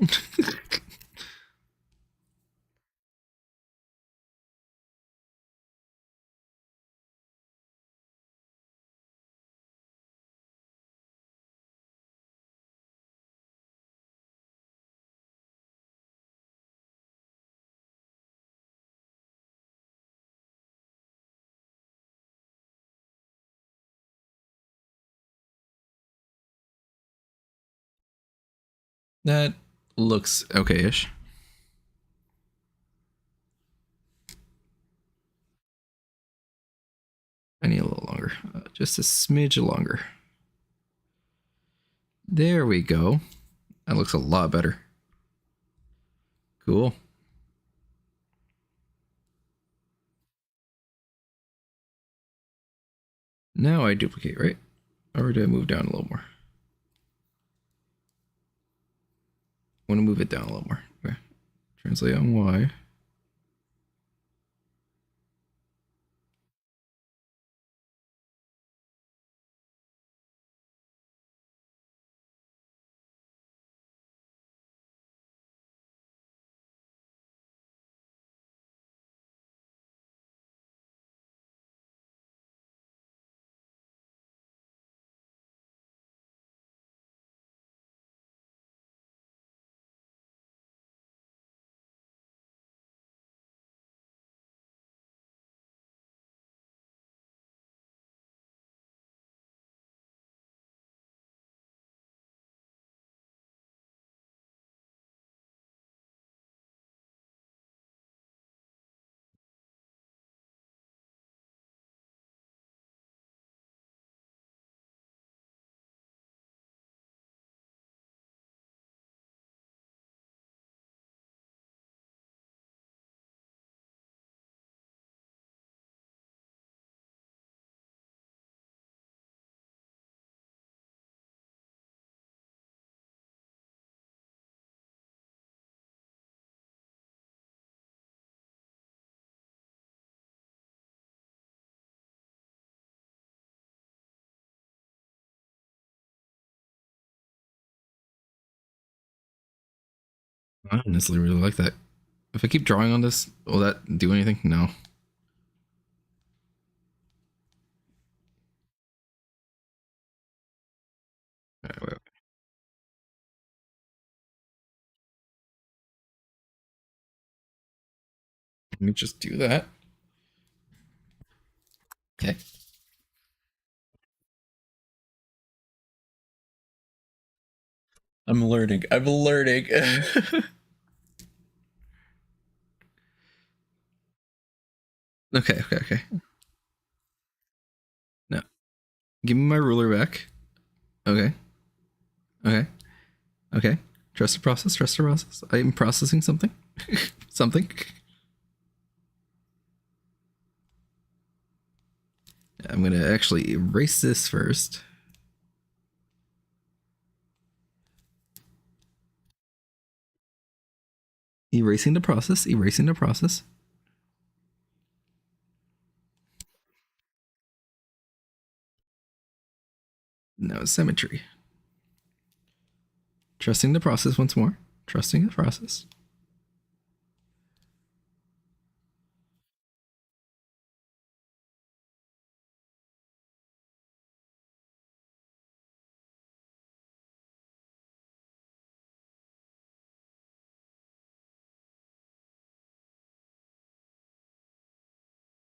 That looks okay-ish. I need a little longer. Just a smidge longer. There we go. That looks a lot better. Cool. Now I duplicate, right? Or do I move down a little more? I want to move it down a little more. Okay. Translate on Y. I honestly really like that. If I keep drawing on this, will that do anything? No. Wait. Let me just do that. Okay. I'm learning. Okay, okay, okay. No. Give me my ruler back. Okay. Okay. Okay. Trust the process, trust the process. I am processing something. Something. I'm gonna actually erase this first. Erasing the process, erasing the process. No symmetry. Trusting the process once more. Trusting the process.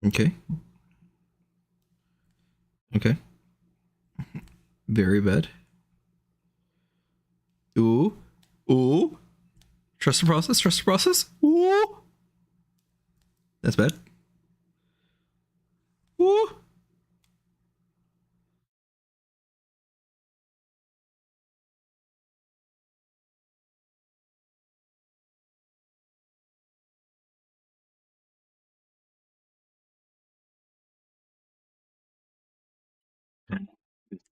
Okay. Okay. Very bad. Ooh. Ooh. Trust the process, trust the process. Ooh. That's bad. Ooh.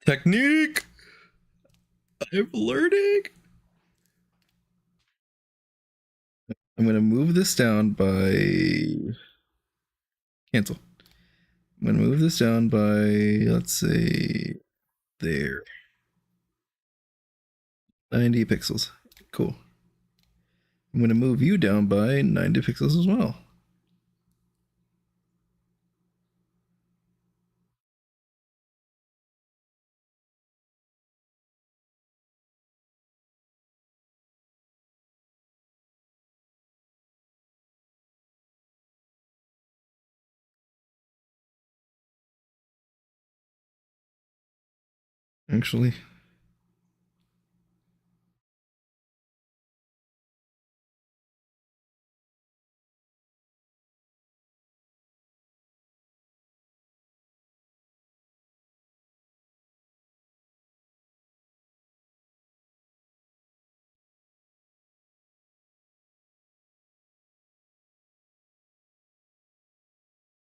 Technique. I'm learning. I'm gonna move this down by cancel. I'm gonna move this down by, let's say, there. 90 pixels. Cool. I'm gonna move you down by 90 pixels as well. Actually,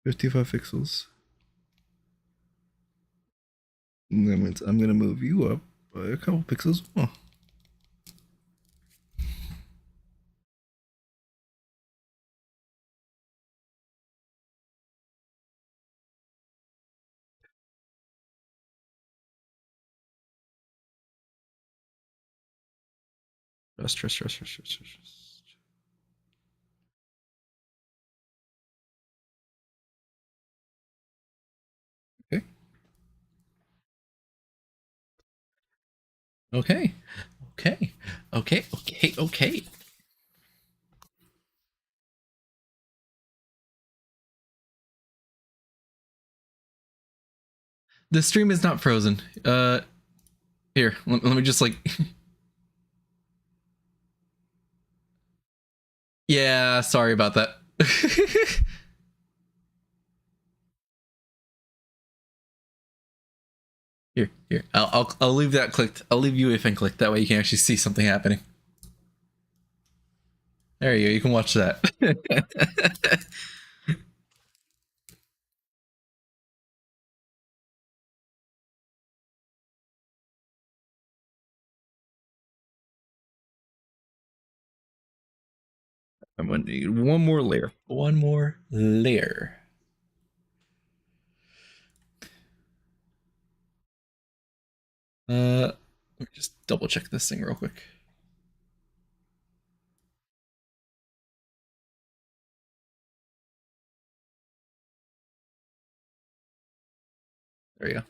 $55 pixels. That means I'm gonna move you up by a couple pixels. Oh, trust. Okay. Okay. Okay. Okay. Okay. Okay. The stream is not frozen. Here, let me just like. Yeah, sorry about that. Here. I'll leave that clicked. I'll leave UEFN clicked. That way you can actually see something happening. There you go. You can watch that. I'm gonna need one more layer. One more layer. Let me just double check this thing real quick. There you go.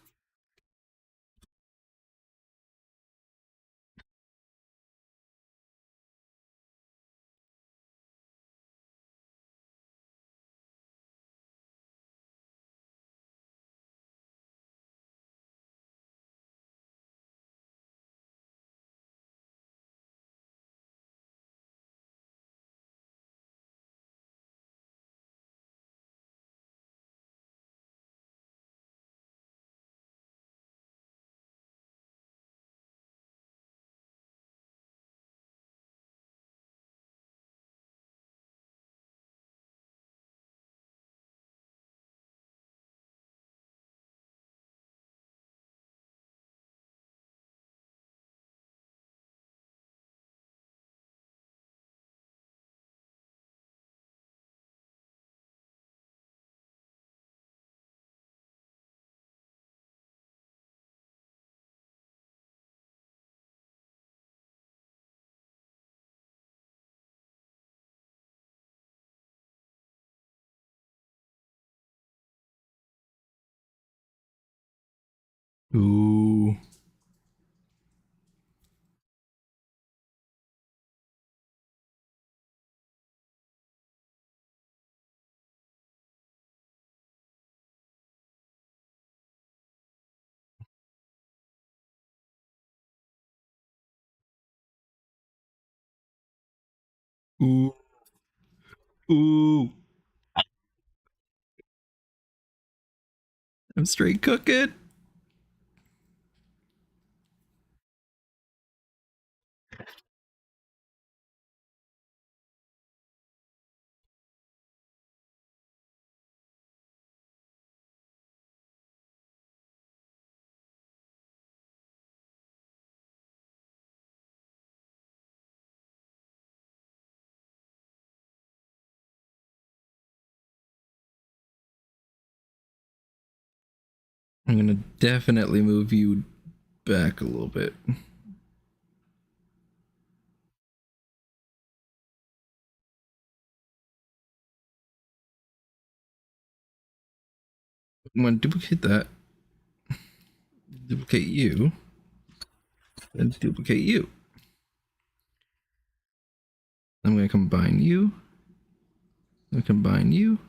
Ooh. Ooh. Ooh. I'm straight cooking. I'm gonna definitely move you back a little bit. I'm gonna duplicate that. Duplicate you. And duplicate you. I'm gonna combine you. I'm gonna combine you.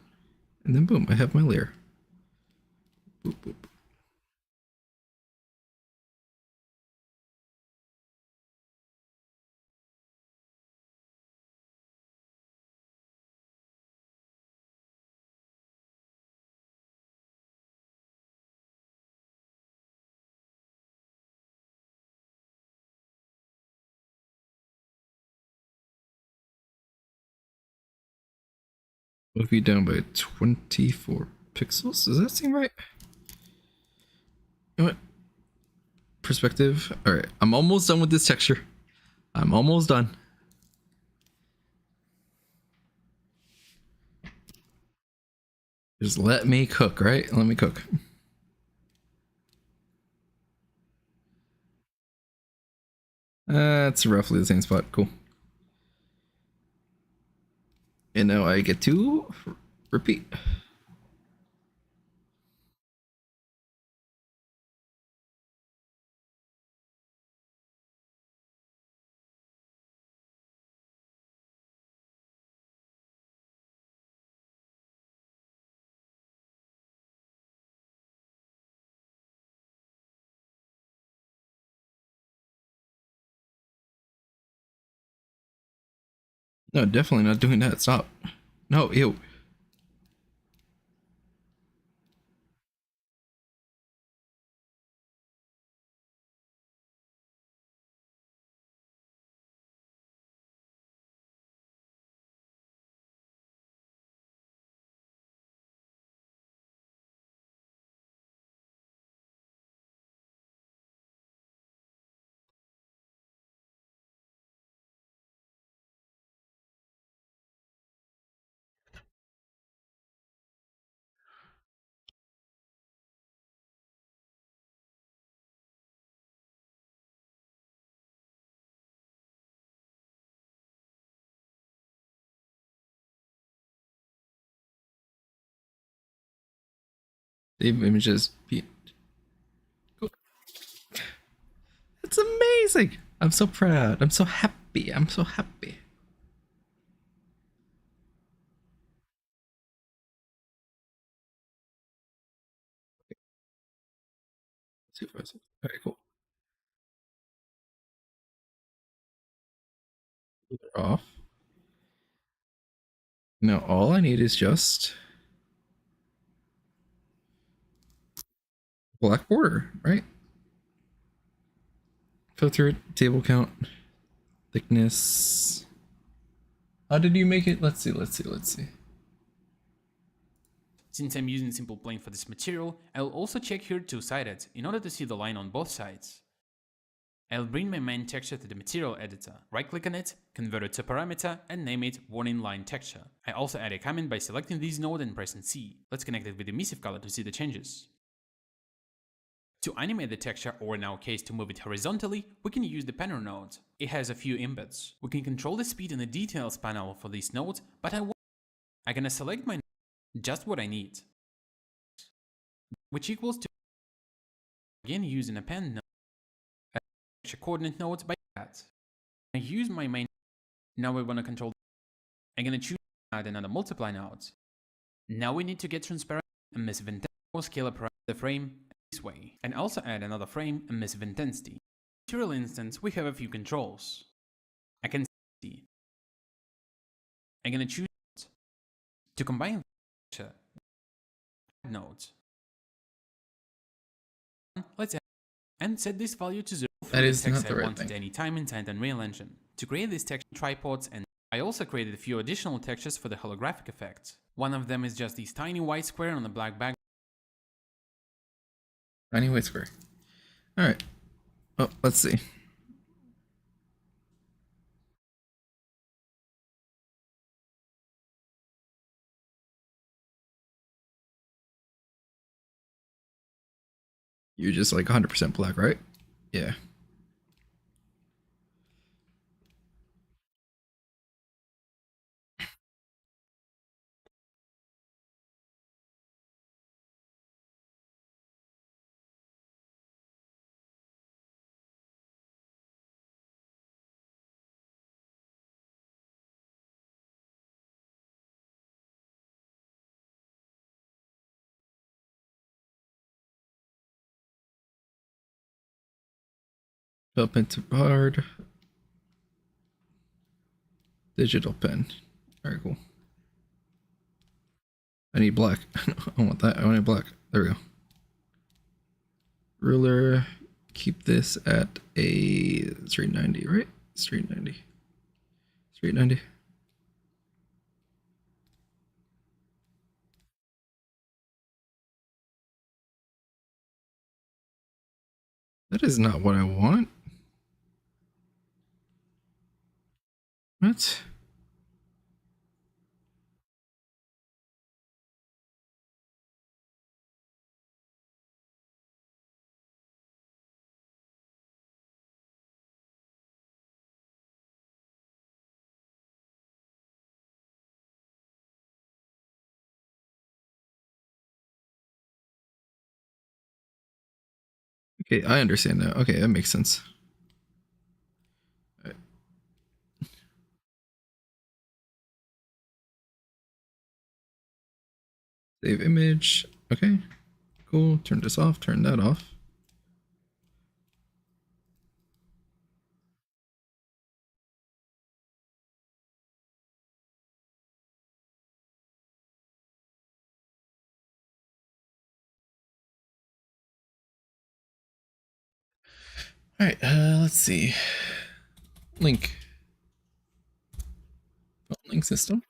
And then boom, I have my layer. Boop, boop. Move you down by 24 pixels. Does that seem right? You know what? Perspective. All right, I'm almost done with this texture. I'm almost done. Just let me cook, right? Let me cook. It's roughly the same spot. Cool. And now I get to repeat. No, definitely not doing that. Stop. No, ew. Save images. Cool. That's amazing. I'm so proud. I'm so happy. I'm so happy. Supervisor. All right, cool. They're off. Now all I need is just black border, right? Filter it, table count, thickness. How did you make it? Let's see, let's see, let's see. Since I'm using simple plane for this material, I'll also check here two-sided in order to see the line on both sides. I'll bring my main texture to the material editor, right-click on it, convert it to parameter, and name it warning line texture. I also add a comment by selecting this node and pressing C. Let's connect it with emissive color to see the changes. To animate the texture, or in our case to move it horizontally, we can use the panel node. It has a few embeds. We can control the speed in the details panel for this node, but I'm gonna select my just what I need, which equals to again using a pen node, a coordinate node by that. I use my main. Now we want to control. I'm gonna choose add another multiply node. Now we need to get transparent emissive intensity or scale up the frame this way, and also add another frame emissive intensity. In material instance, we have a few controls. I can see. I'm gonna choose to combine nodes. Let's add and set this value to 0 for That the is text not the I right want at thing. any time inside Unreal Engine. To create these text tripods, and I also created a few additional textures for the holographic effect. One of them is just this tiny white square on a black background. Tiny white square. All right. Oh, let's see. You're just like 100% black, right? Yeah. Up into hard. Digital pen. Very cool. I need black. I want that. I want black. There we go. Ruler. Keep this at a 390, right? 390. 390. That is not what I want. What? Okay, I understand now. Okay, that makes sense. All right. Save image. Okay, cool. Turn this off. Turn that off. All right, let's see. Link. Link system.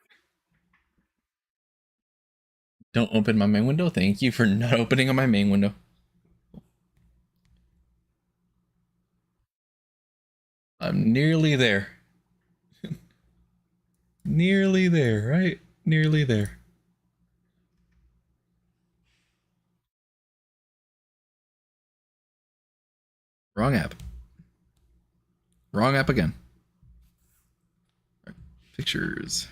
Don't open my main window. Thank you for not opening on my main window. I'm nearly there. Nearly there, right? Nearly there. Wrong app. Wrong app again. Right. Pictures.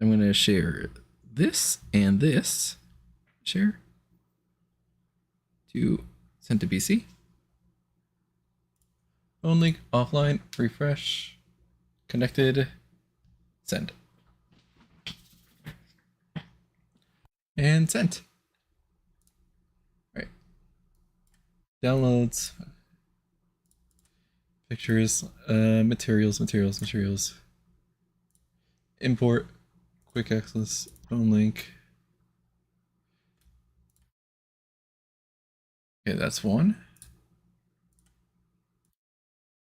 I'm going to share this and this. Share. To send to BC. Phone link, offline, refresh. Connected. Send. And sent. All right. Downloads. Pictures. Materials. Import. Quick access. Phone link. Okay, that's one.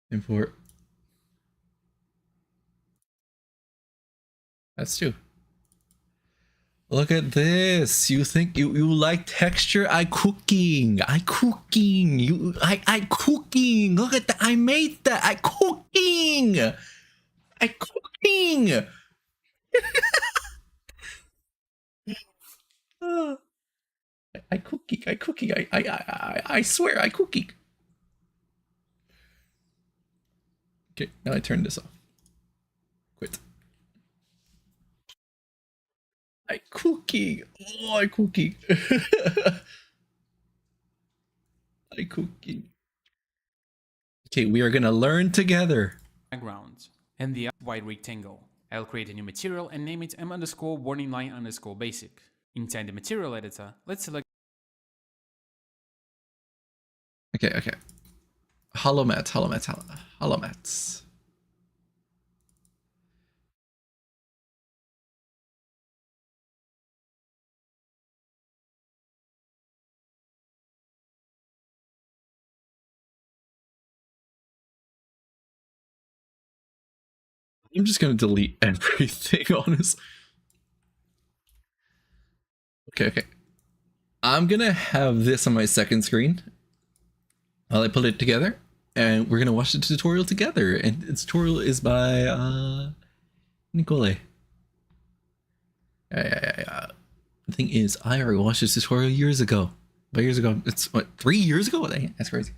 Import. That's two. Look at this. You think you like texture? I cooking. I cooking. Look at that. I made that. I cooking. I cooking. I swear I cooking. Okay, now I turn this off. Quit. I cooking. Oh, I cooking. I cooking. Okay, we are gonna learn together. background, and the white rectangle. I'll create a new material and name it m underscore warning line underscore basic. Inside the material editor, let's select Okay. Hollow mats. Hollow mats. I'm just gonna delete everything, honestly. Okay. I'm gonna have this on my second screen while I put it together, and we're gonna watch the tutorial together. And the tutorial is by Nicole. Yeah. The thing is, I already watched this tutorial years ago. But years ago, it's what, 3 years ago? Dang, that's crazy.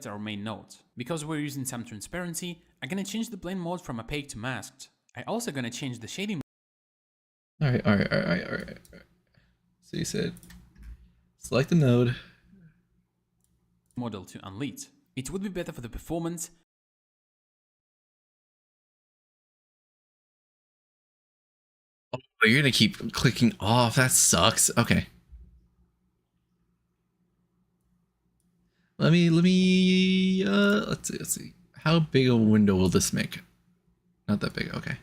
our main node. Because we're using some transparency, I'm gonna change the blend mode from opaque to masked. I also gonna change the shading All right. So you said select the node. model to unlit. It would be better for the performance. Oh, you're gonna keep clicking off. That sucks. Okay. Let me let's see. How big a window will this make? Not that big. Okay.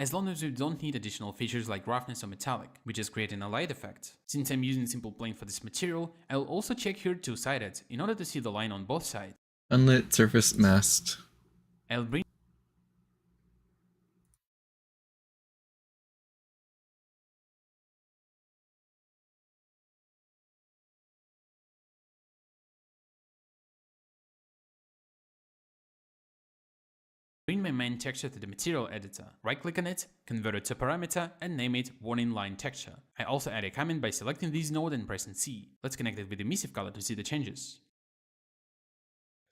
As long as we don't need additional features like roughness or metallic, we just creating a light effect. Since I'm using simple plane for this material, I'll also check here two-sided in order to see the line on both sides. Unlit surface masked. I'll bring my main texture to the material editor, right click on it, convert it to parameter and name it warning line texture. I also add a comment by selecting this node and pressing C. Let's connect it with emissive color to see the changes.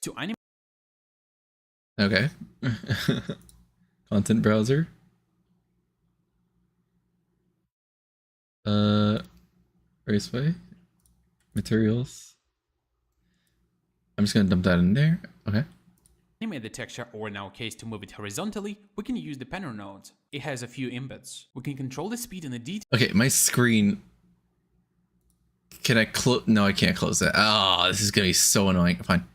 To animate Okay. Content browser. Raceway. Materials. I'm just gonna dump that in there. Okay. animate the texture, or in our case to move it horizontally, we can use the panel node. It has a few embeds. We can control the speed and the detail. Okay, my screen. Can I close? No, I can't close that. Ah, this is gonna be so annoying. Fine.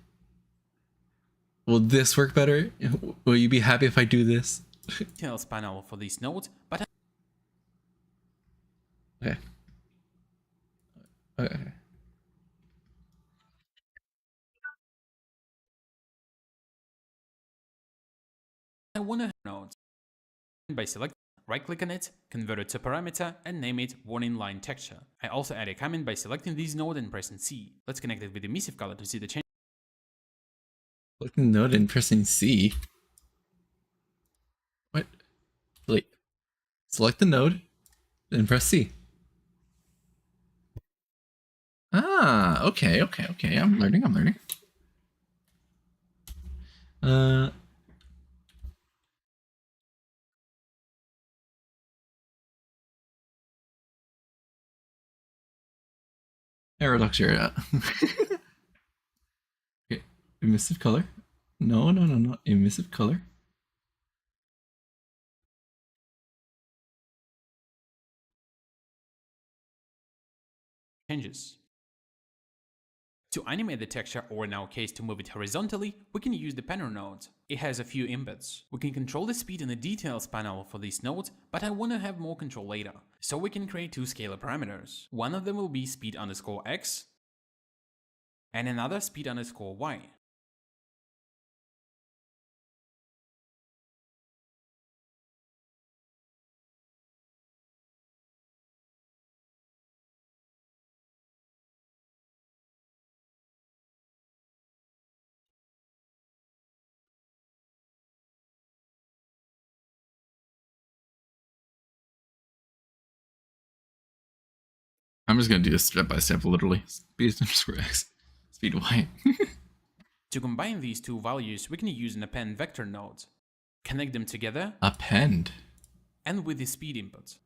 Will this work better? Will you be happy if I do this? Details panel for this node, but Okay. Okay. I want to node. By selecting right click on it, convert it to parameter and name it warning line texture. I also add a comment by selecting this node and pressing C. Let's connect it with emissive color to see the change. Selecting node and pressing C. What? Wait. Select the node and press C. Ah, okay. I'm learning. Paradox area. Okay. Emissive color. No. Emissive color. Changes. To animate the texture, or in our case to move it horizontally, we can use the panel node. It has a few embeds. We can control the speed in the details panel for this node, but I want to have more control later. So we can create two scalar parameters. One of them will be speed underscore x, and another speed underscore y. I'm just gonna do this step by step, literally. Speed underscore X. Speed Y. To combine these two values, we can use an append vector node. Connect them together Append. and with the speed input.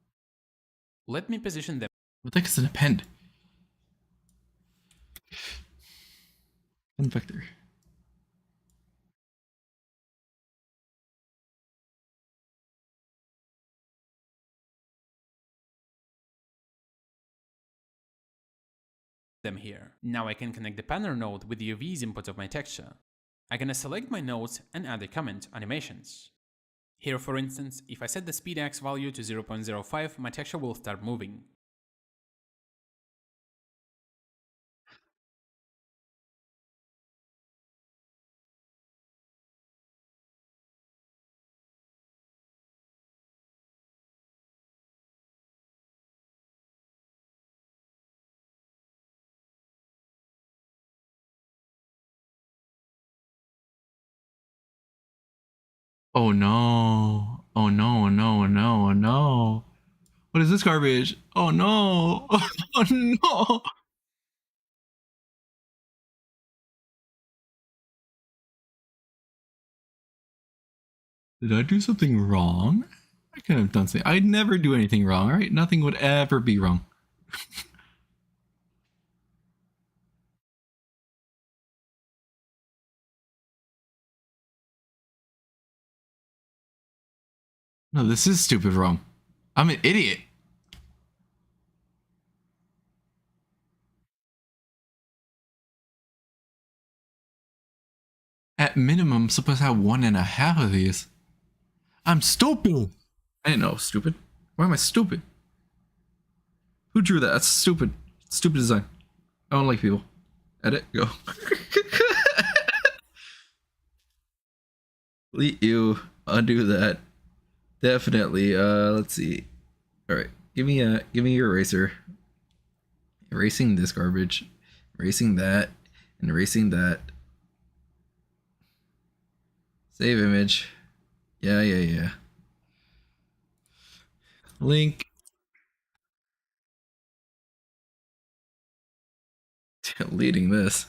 Let me position them What the heck is an append? Append vector. here. Now I can connect the panner node with the UV's input of my texture. I'm gonna select my nodes and add a comment, animations. Here for instance, if I set the speed X value to 0.05, my texture will start moving. Oh no. Oh no, no, no, no. What is this garbage? Oh no. Oh no. Did I do something wrong? I could have done something. I'd never do anything wrong, right? Nothing would ever be wrong. No, this is stupid wrong. I'm an idiot. At minimum, I'm supposed to have 1.5 of these. I'm stupid. I didn't know I was stupid. Why am I stupid? Who drew that? That's stupid. Stupid design. I don't like people. Edit, go. Delete you. Undo that. Definitely. Let's see. All right. Give me your eraser. Erasing this garbage. Erasing that. And erasing that. Save image. Yeah. Link. Deleting this.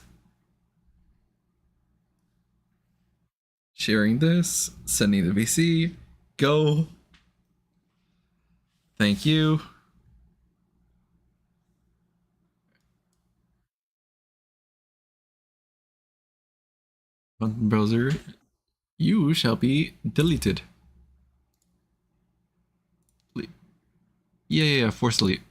Sharing this. Sending the VC. Go. Thank you. Browser. You shall be deleted. Delete. Yeah, force delete.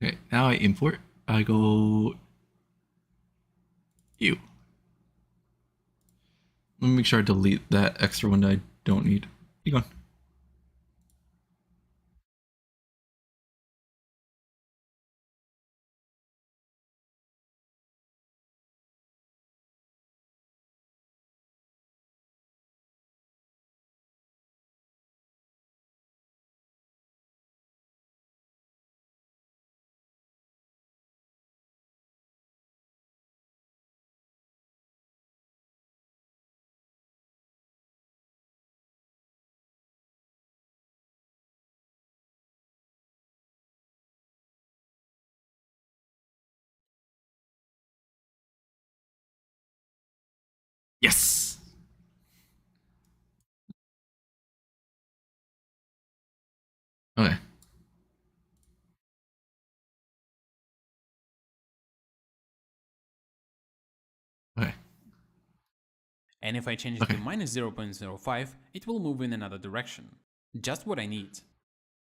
Okay, now I import. I go you. Let me make sure I delete that extra one that I don't need. You gone. Yes. Okay. Okay. And if I change it to minus 0.05, it will move in another direction. Just what I need.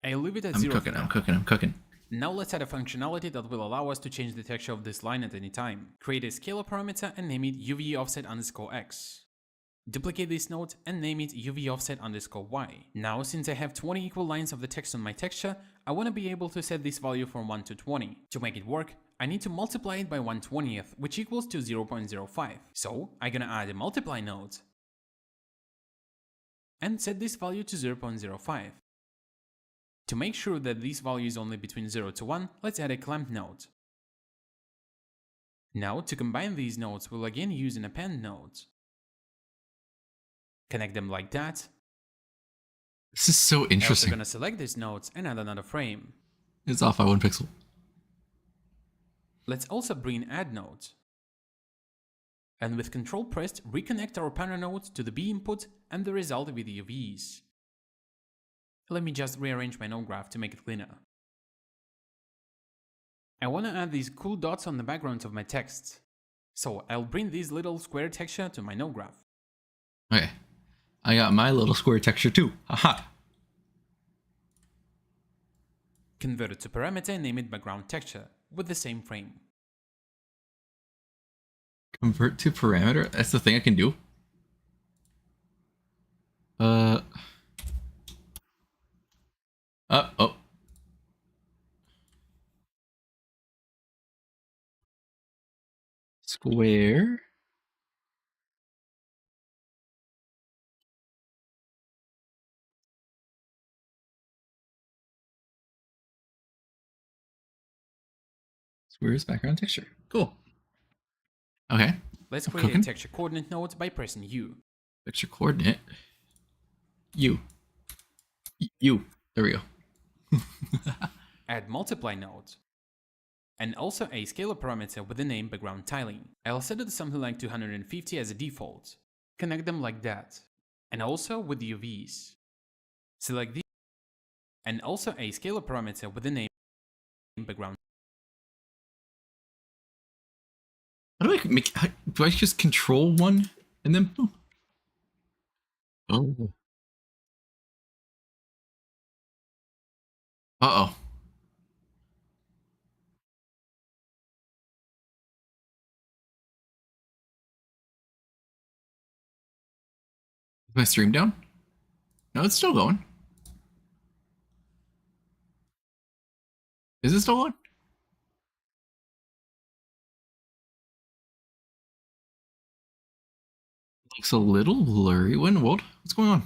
I leave it at 0 for now. I'm cooking. Now let's add a functionality that will allow us to change the texture of this line at any time. Create a scalar parameter and name it UV_X. Duplicate this node and name it UV_Y. Now, since I have 20 equal lines of the text on my texture, I want to be able to set this value from 1 to 20. To make it work, I need to multiply it by 1/20th, which equals to 0.05. So I'm gonna add a multiply node and set this value to 0.05. To make sure that this value is only between 0 to 1, let's add a clamp node. Now, to combine these nodes, we'll again use an append node. Connect them like that. This is so I'm also interesting. gonna select these nodes and add another frame. It's off by 1 pixel. Let's also bring add nodes. And with Ctrl pressed, reconnect our panel nodes to the B input and the result with the UVs. Let me just rearrange my node graph to make it cleaner. I want to add these cool dots on the backgrounds of my text. So I'll bring this little square texture to my node graph. Okay. I got my little square texture too. Haha. Convert it to parameter and name it background texture with the same frame. Convert to parameter? That's the thing I can do? Oh. Square. Square's background texture. Cool. Okay. Let's I'm create cooking. a texture coordinate node by pressing U. Texture coordinate. U. U. There we go. Add multiply node. And also a scalar parameter with the name background tiling. I'll set it to something like 250 as a default. Connect them like that. And also with the UVs. Select these. And also a scalar parameter with the name background. How do I make? Do I just control one and then boom? Oh. Uh-oh. Is my stream down? No, it's still going. Is it still on? Looks a little blurry. What in the world? What's going on?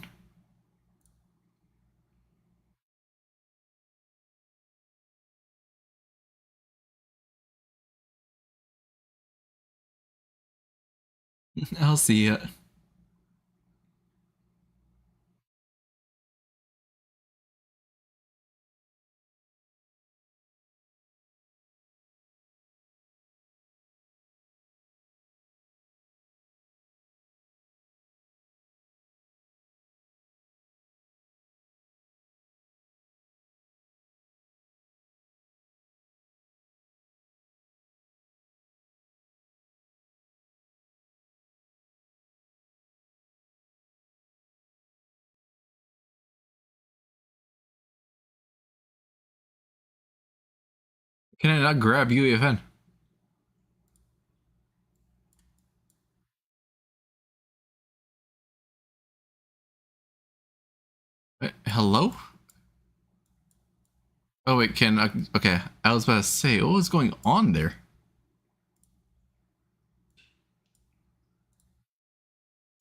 I'll see ya. Can I not grab UEFN? Hello? Oh wait, can I, okay. I was about to say, what was going on there?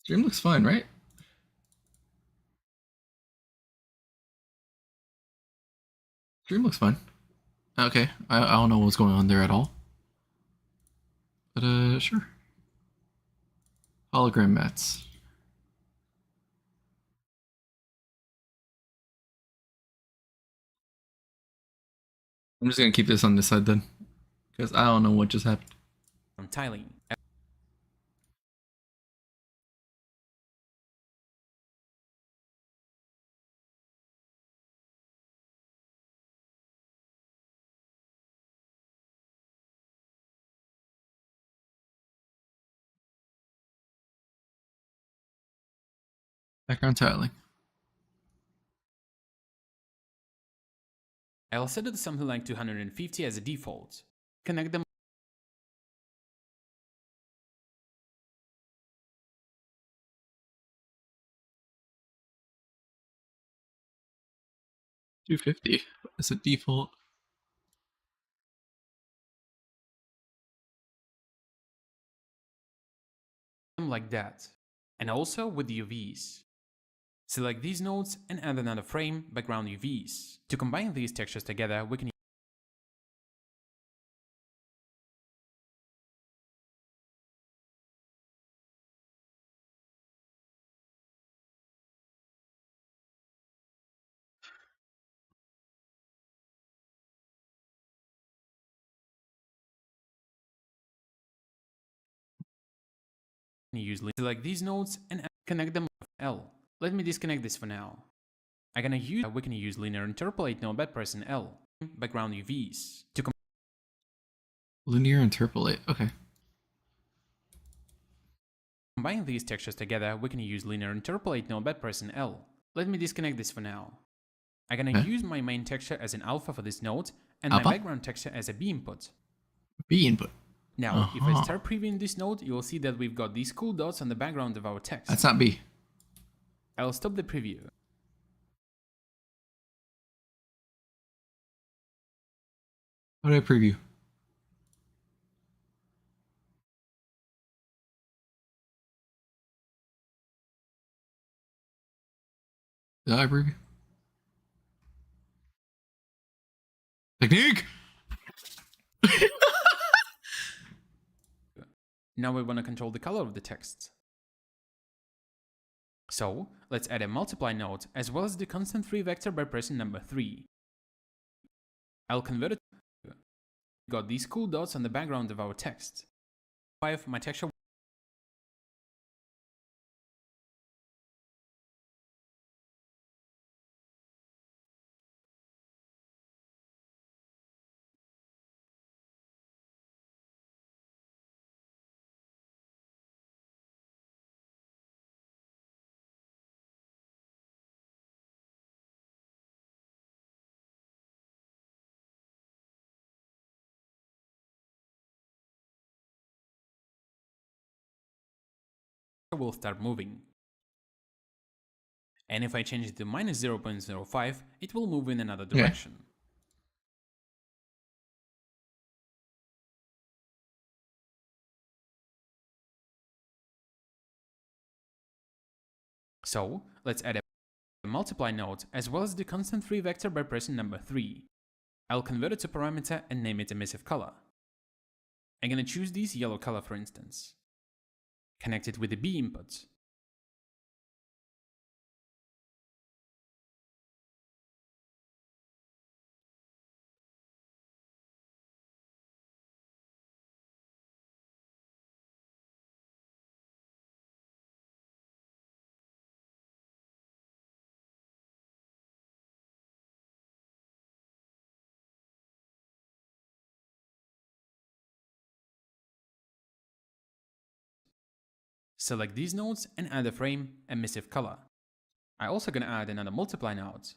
Stream looks fine, right? Stream looks fine. Okay, I don't know what's going on there at all. But sure. Hologram mats. I'm just gonna keep this on this side then, because I don't know what just happened. Tiling. Background tiling. I'll set it to something like 250 as a default. Connect them. 250 as a default. Like that. And also with the UVs. Select these nodes and add another frame, background UVs. To combine these textures together, we can select these nodes and connect them with L. Let me disconnect this for now. We can use linear interpolate node by pressing L. Background UVs. To Linear interpolate. Okay. combine these textures together, we can use linear interpolate node by pressing L. Let me disconnect this for now. I'm gonna use my main texture as an alpha for this node and Alpha? my background texture as a B input. B input. Now, if I start previewing this node, you will see that we've got these cool dots on the background of our text. That's not B. I'll stop the preview. How do I preview? Did I preview? Technique! Now we want to control the color of the text. So, let's add a multiply node as well as the constant 3 vector by pressing number 3. I'll convert it to got these cool dots on the background of our text. 5, my texture will start moving. And if I change it to minus 0.05, it will move in another direction. So, let's add a multiply node as well as the constant 3 vector by pressing number 3. I'll convert it to parameter and name it emissive color. I'm gonna choose this yellow color for instance. Connect it with the B input. Select these nodes and add a frame emissive color. I'm also gonna add another multiply node.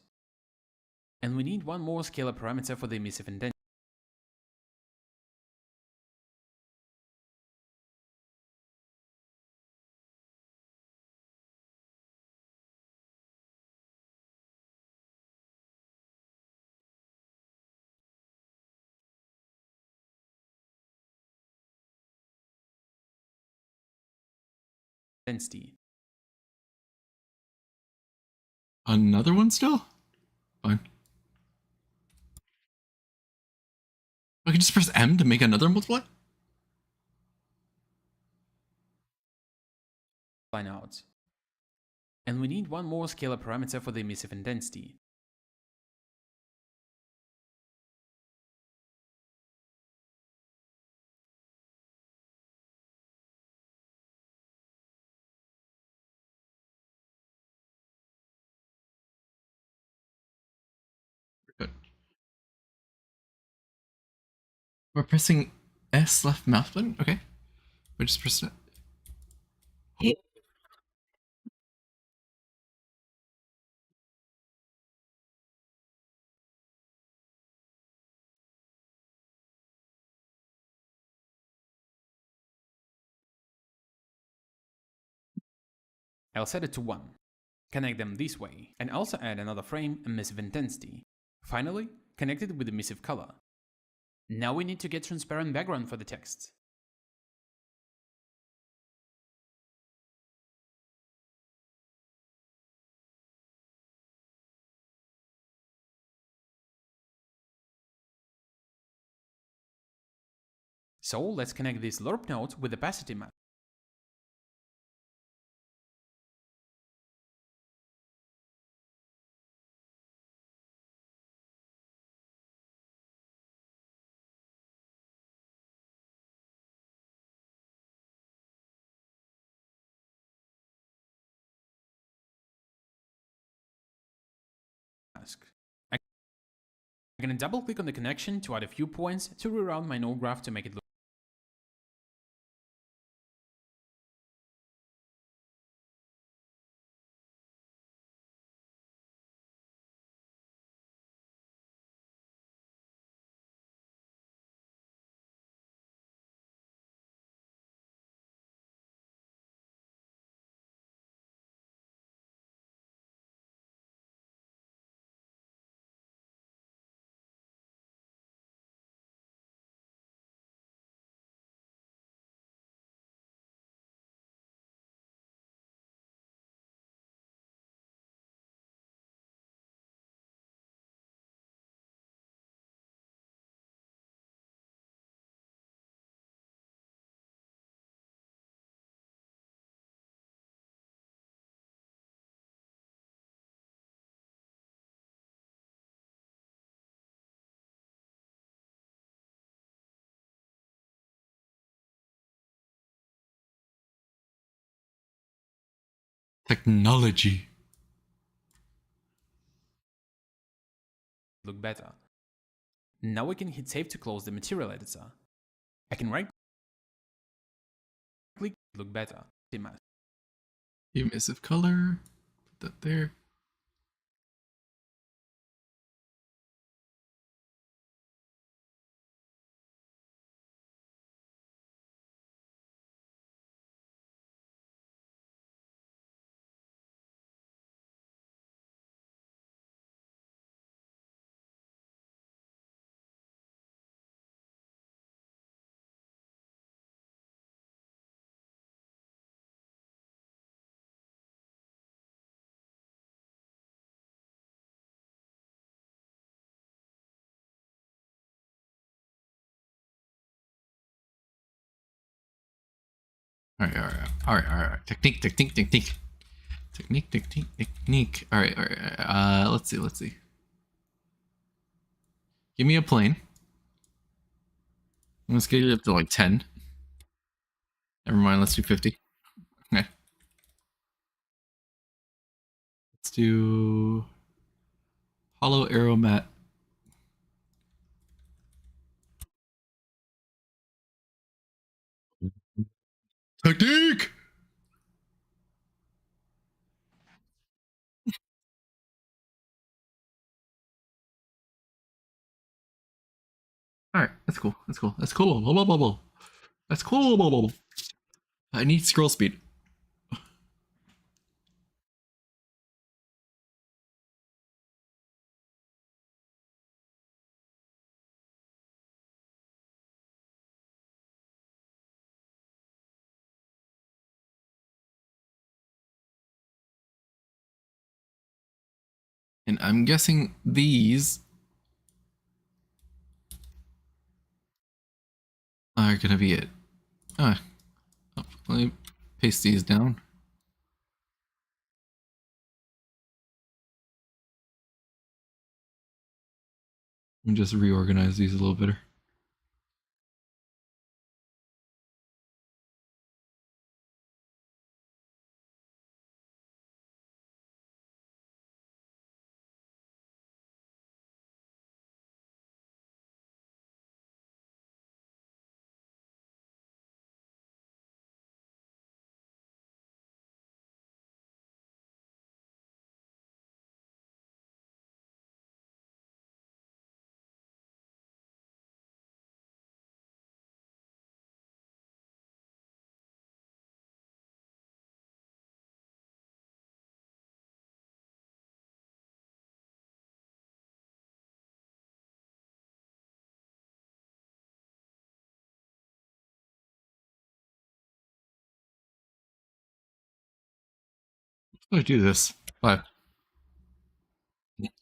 And we need one more scalar parameter for the emissive intensity. Another one still? Fine. I can just press M to make another multiply? Nodes. And we need one more scalar parameter for the emissive intensity. Good. We're pressing S left mouse button? Okay. We just pressed it. I'll set it to 1. Connect them this way, and also add another frame emissive intensity. Finally, connect it with emissive color. Now we need to get transparent background for the text. So let's connect this LERP node with opacity map. I'm gonna double click on the connection to add a few points to reroute my node graph to make it look Technology. better. Now we can hit save to close the material editor. I can right click, look better. Emissive color. Put that there. All right. Technique. All right. Let's see. Give me a plane. Let's get it up to like 10. Never mind. Let's do 50. Okay. Let's do hollow arrow mat. Technique. All right. That's cool. That's cool. I need scroll speed. And I'm guessing these are gonna be it. Ah, let me paste these down. And just reorganize these a little better. Let's do this. 5.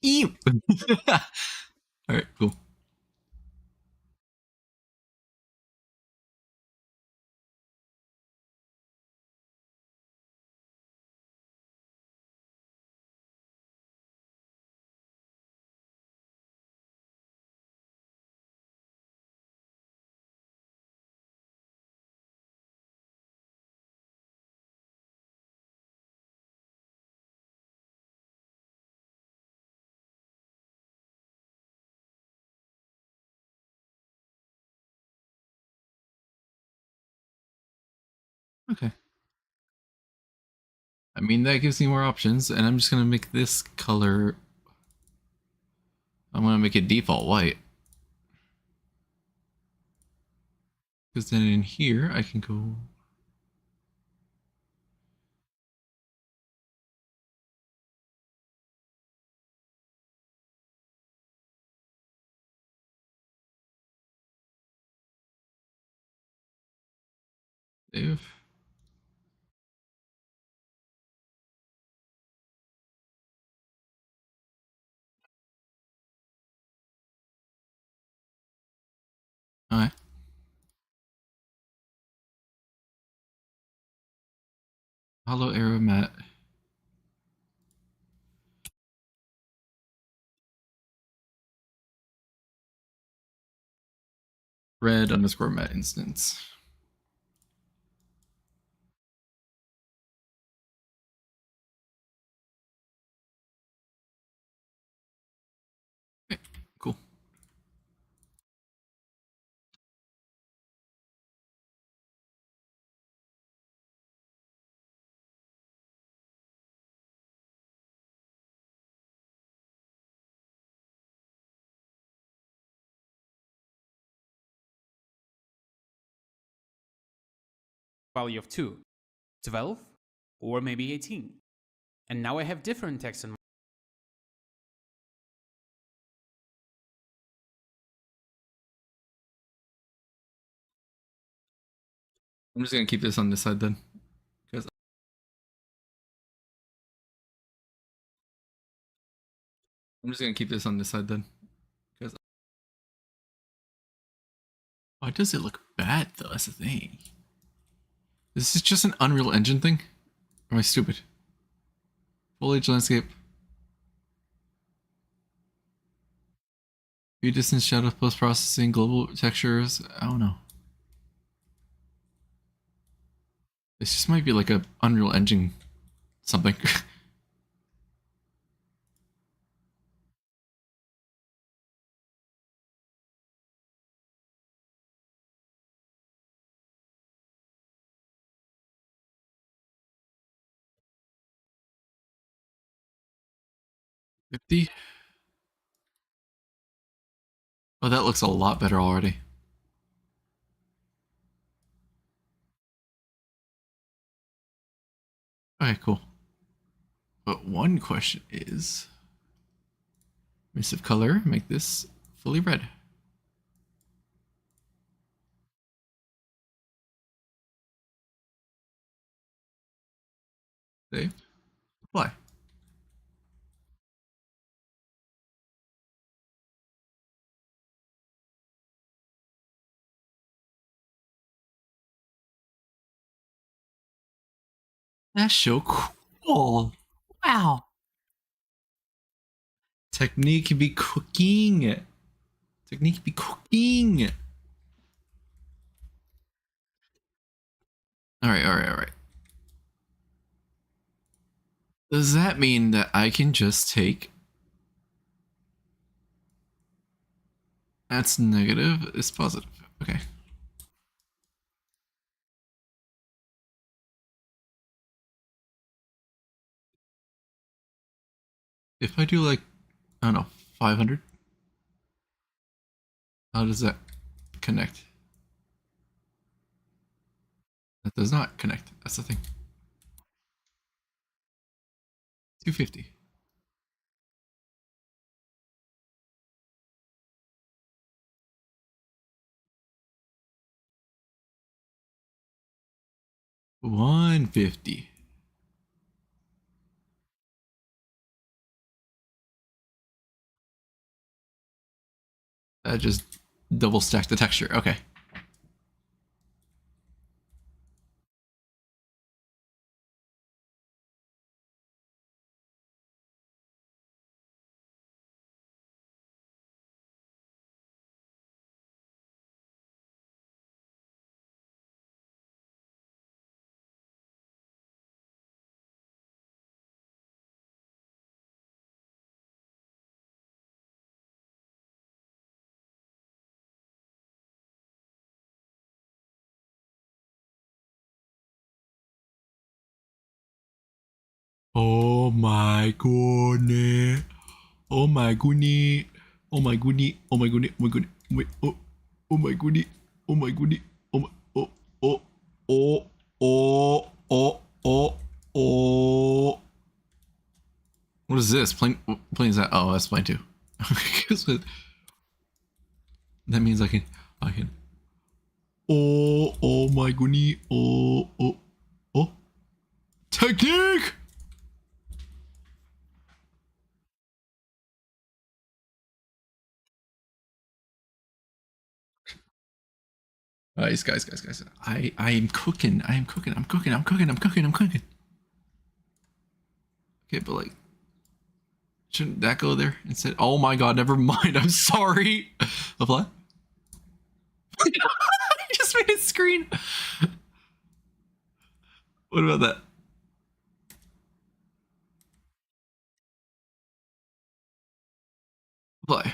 Ew. All right, cool. Okay. I mean, that gives me more options, and I'm just gonna make this color. I'm gonna make it default white. Because then in here, I can go. Save. Alright. Hollow arrow matte. Red underscore matte instance. Okay, cool. Value of 2, 12, or maybe 18. And now I have different text on my I'm just gonna keep this on this side then. Because I'm just gonna keep this on this side then. Because why does it look bad though? That's the thing. This is just an Unreal Engine thing? Or am I stupid? Foliage landscape. View distance, shadow, post processing, global textures. I don't know. This just might be like a Unreal Engine something. 50. Oh, that looks a lot better already. Okay, cool. But one question is, emissive color, make this fully red. Save. Apply. That's so cool. Wow. Technique be cooking. Technique be cooking. Alright, alright, alright. Does that mean that I can just take... That's negative, it's positive. Okay. If I do like, I don't know, 500, how does that connect? That does not connect. That's the thing. 250. $150. That just double stacked the texture. Okay. Oh my goodness. Oh my goodness. Oh my goodness. Oh my goodness. Oh my goodness. Wait. Oh. Oh my goodness. Oh my goodness. Oh my. Oh. Oh. Oh. Oh. Oh. Oh. Oh. What is this? What plane is that? Oh, that's plane two. That means I can. I can. Oh. Oh my goodness. Oh. Oh. Oh. Technique. Guys. I'm cooking. I am cooking. I'm cooking. I'm cooking. I'm cooking. I'm cooking. Okay, but like, shouldn't that go there instead? Oh my god, never mind. I'm sorry. Apply. I just made a screen. What about that? Apply.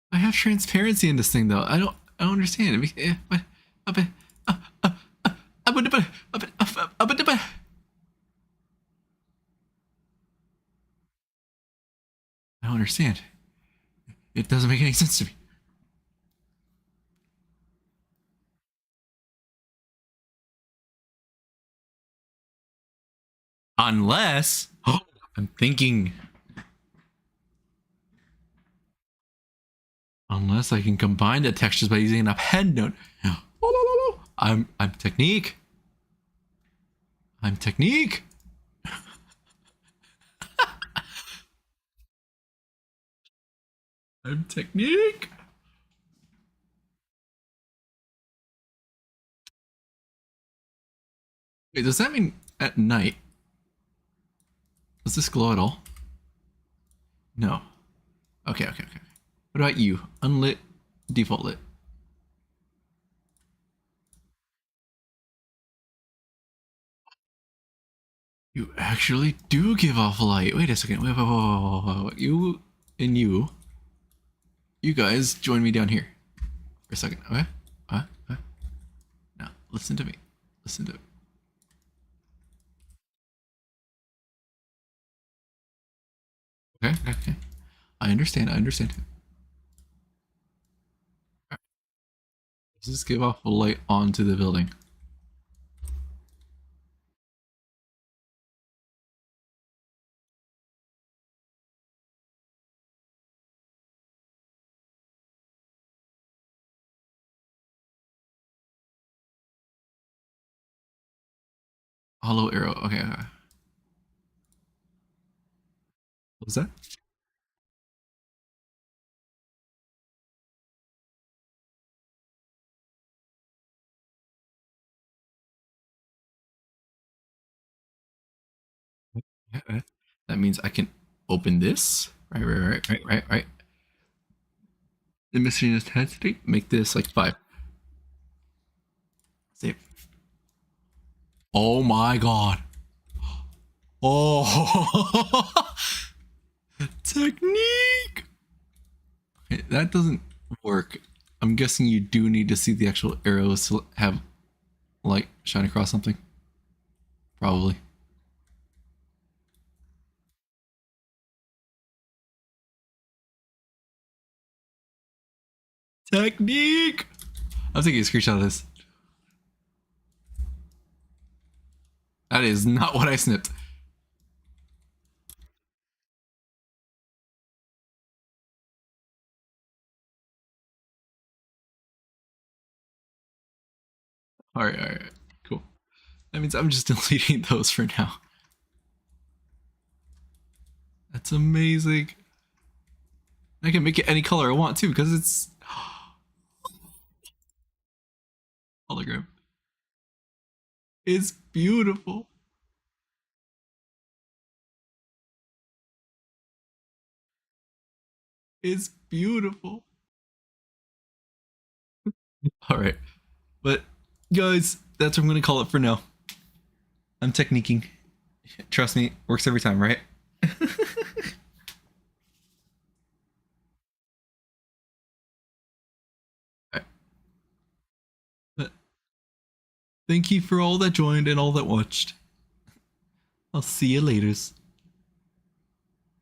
I have transparency in this thing though. I don't understand. What? I don't understand. It doesn't make any sense to me. Unless, I'm thinking, unless I can combine the textures by using enough head note. I'm technique. I'm technique. I'm technique. Wait, does that mean at night? Does this glow at all? No. Okay. What about you? Unlit, default lit. You actually do give off light. Wait a second. Wait. You and you guys join me down here for a second. Okay? Now, listen to me. Listen to me. Okay. I understand. Does this give off a light onto the building? Hollow arrow. Okay. What was that? Yeah. That means I can open this. Right. The miscellaneous intensity. Make this like 5. Save. Oh my god. Oh. Technique. Okay, that doesn't work. I'm guessing you do need to see the actual arrows to have light shine across something. Probably. Technique. I'm taking a screenshot of this. That is not what I snipped. All right. Cool. That means I'm just deleting those for now. That's amazing. I can make it any color I want too, because it's hologram. It's beautiful. It's beautiful. All right. But guys, that's what I'm gonna call it for now. I'm techniquing. Trust me, works every time, right? But thank you for all that joined and all that watched. I'll see you later.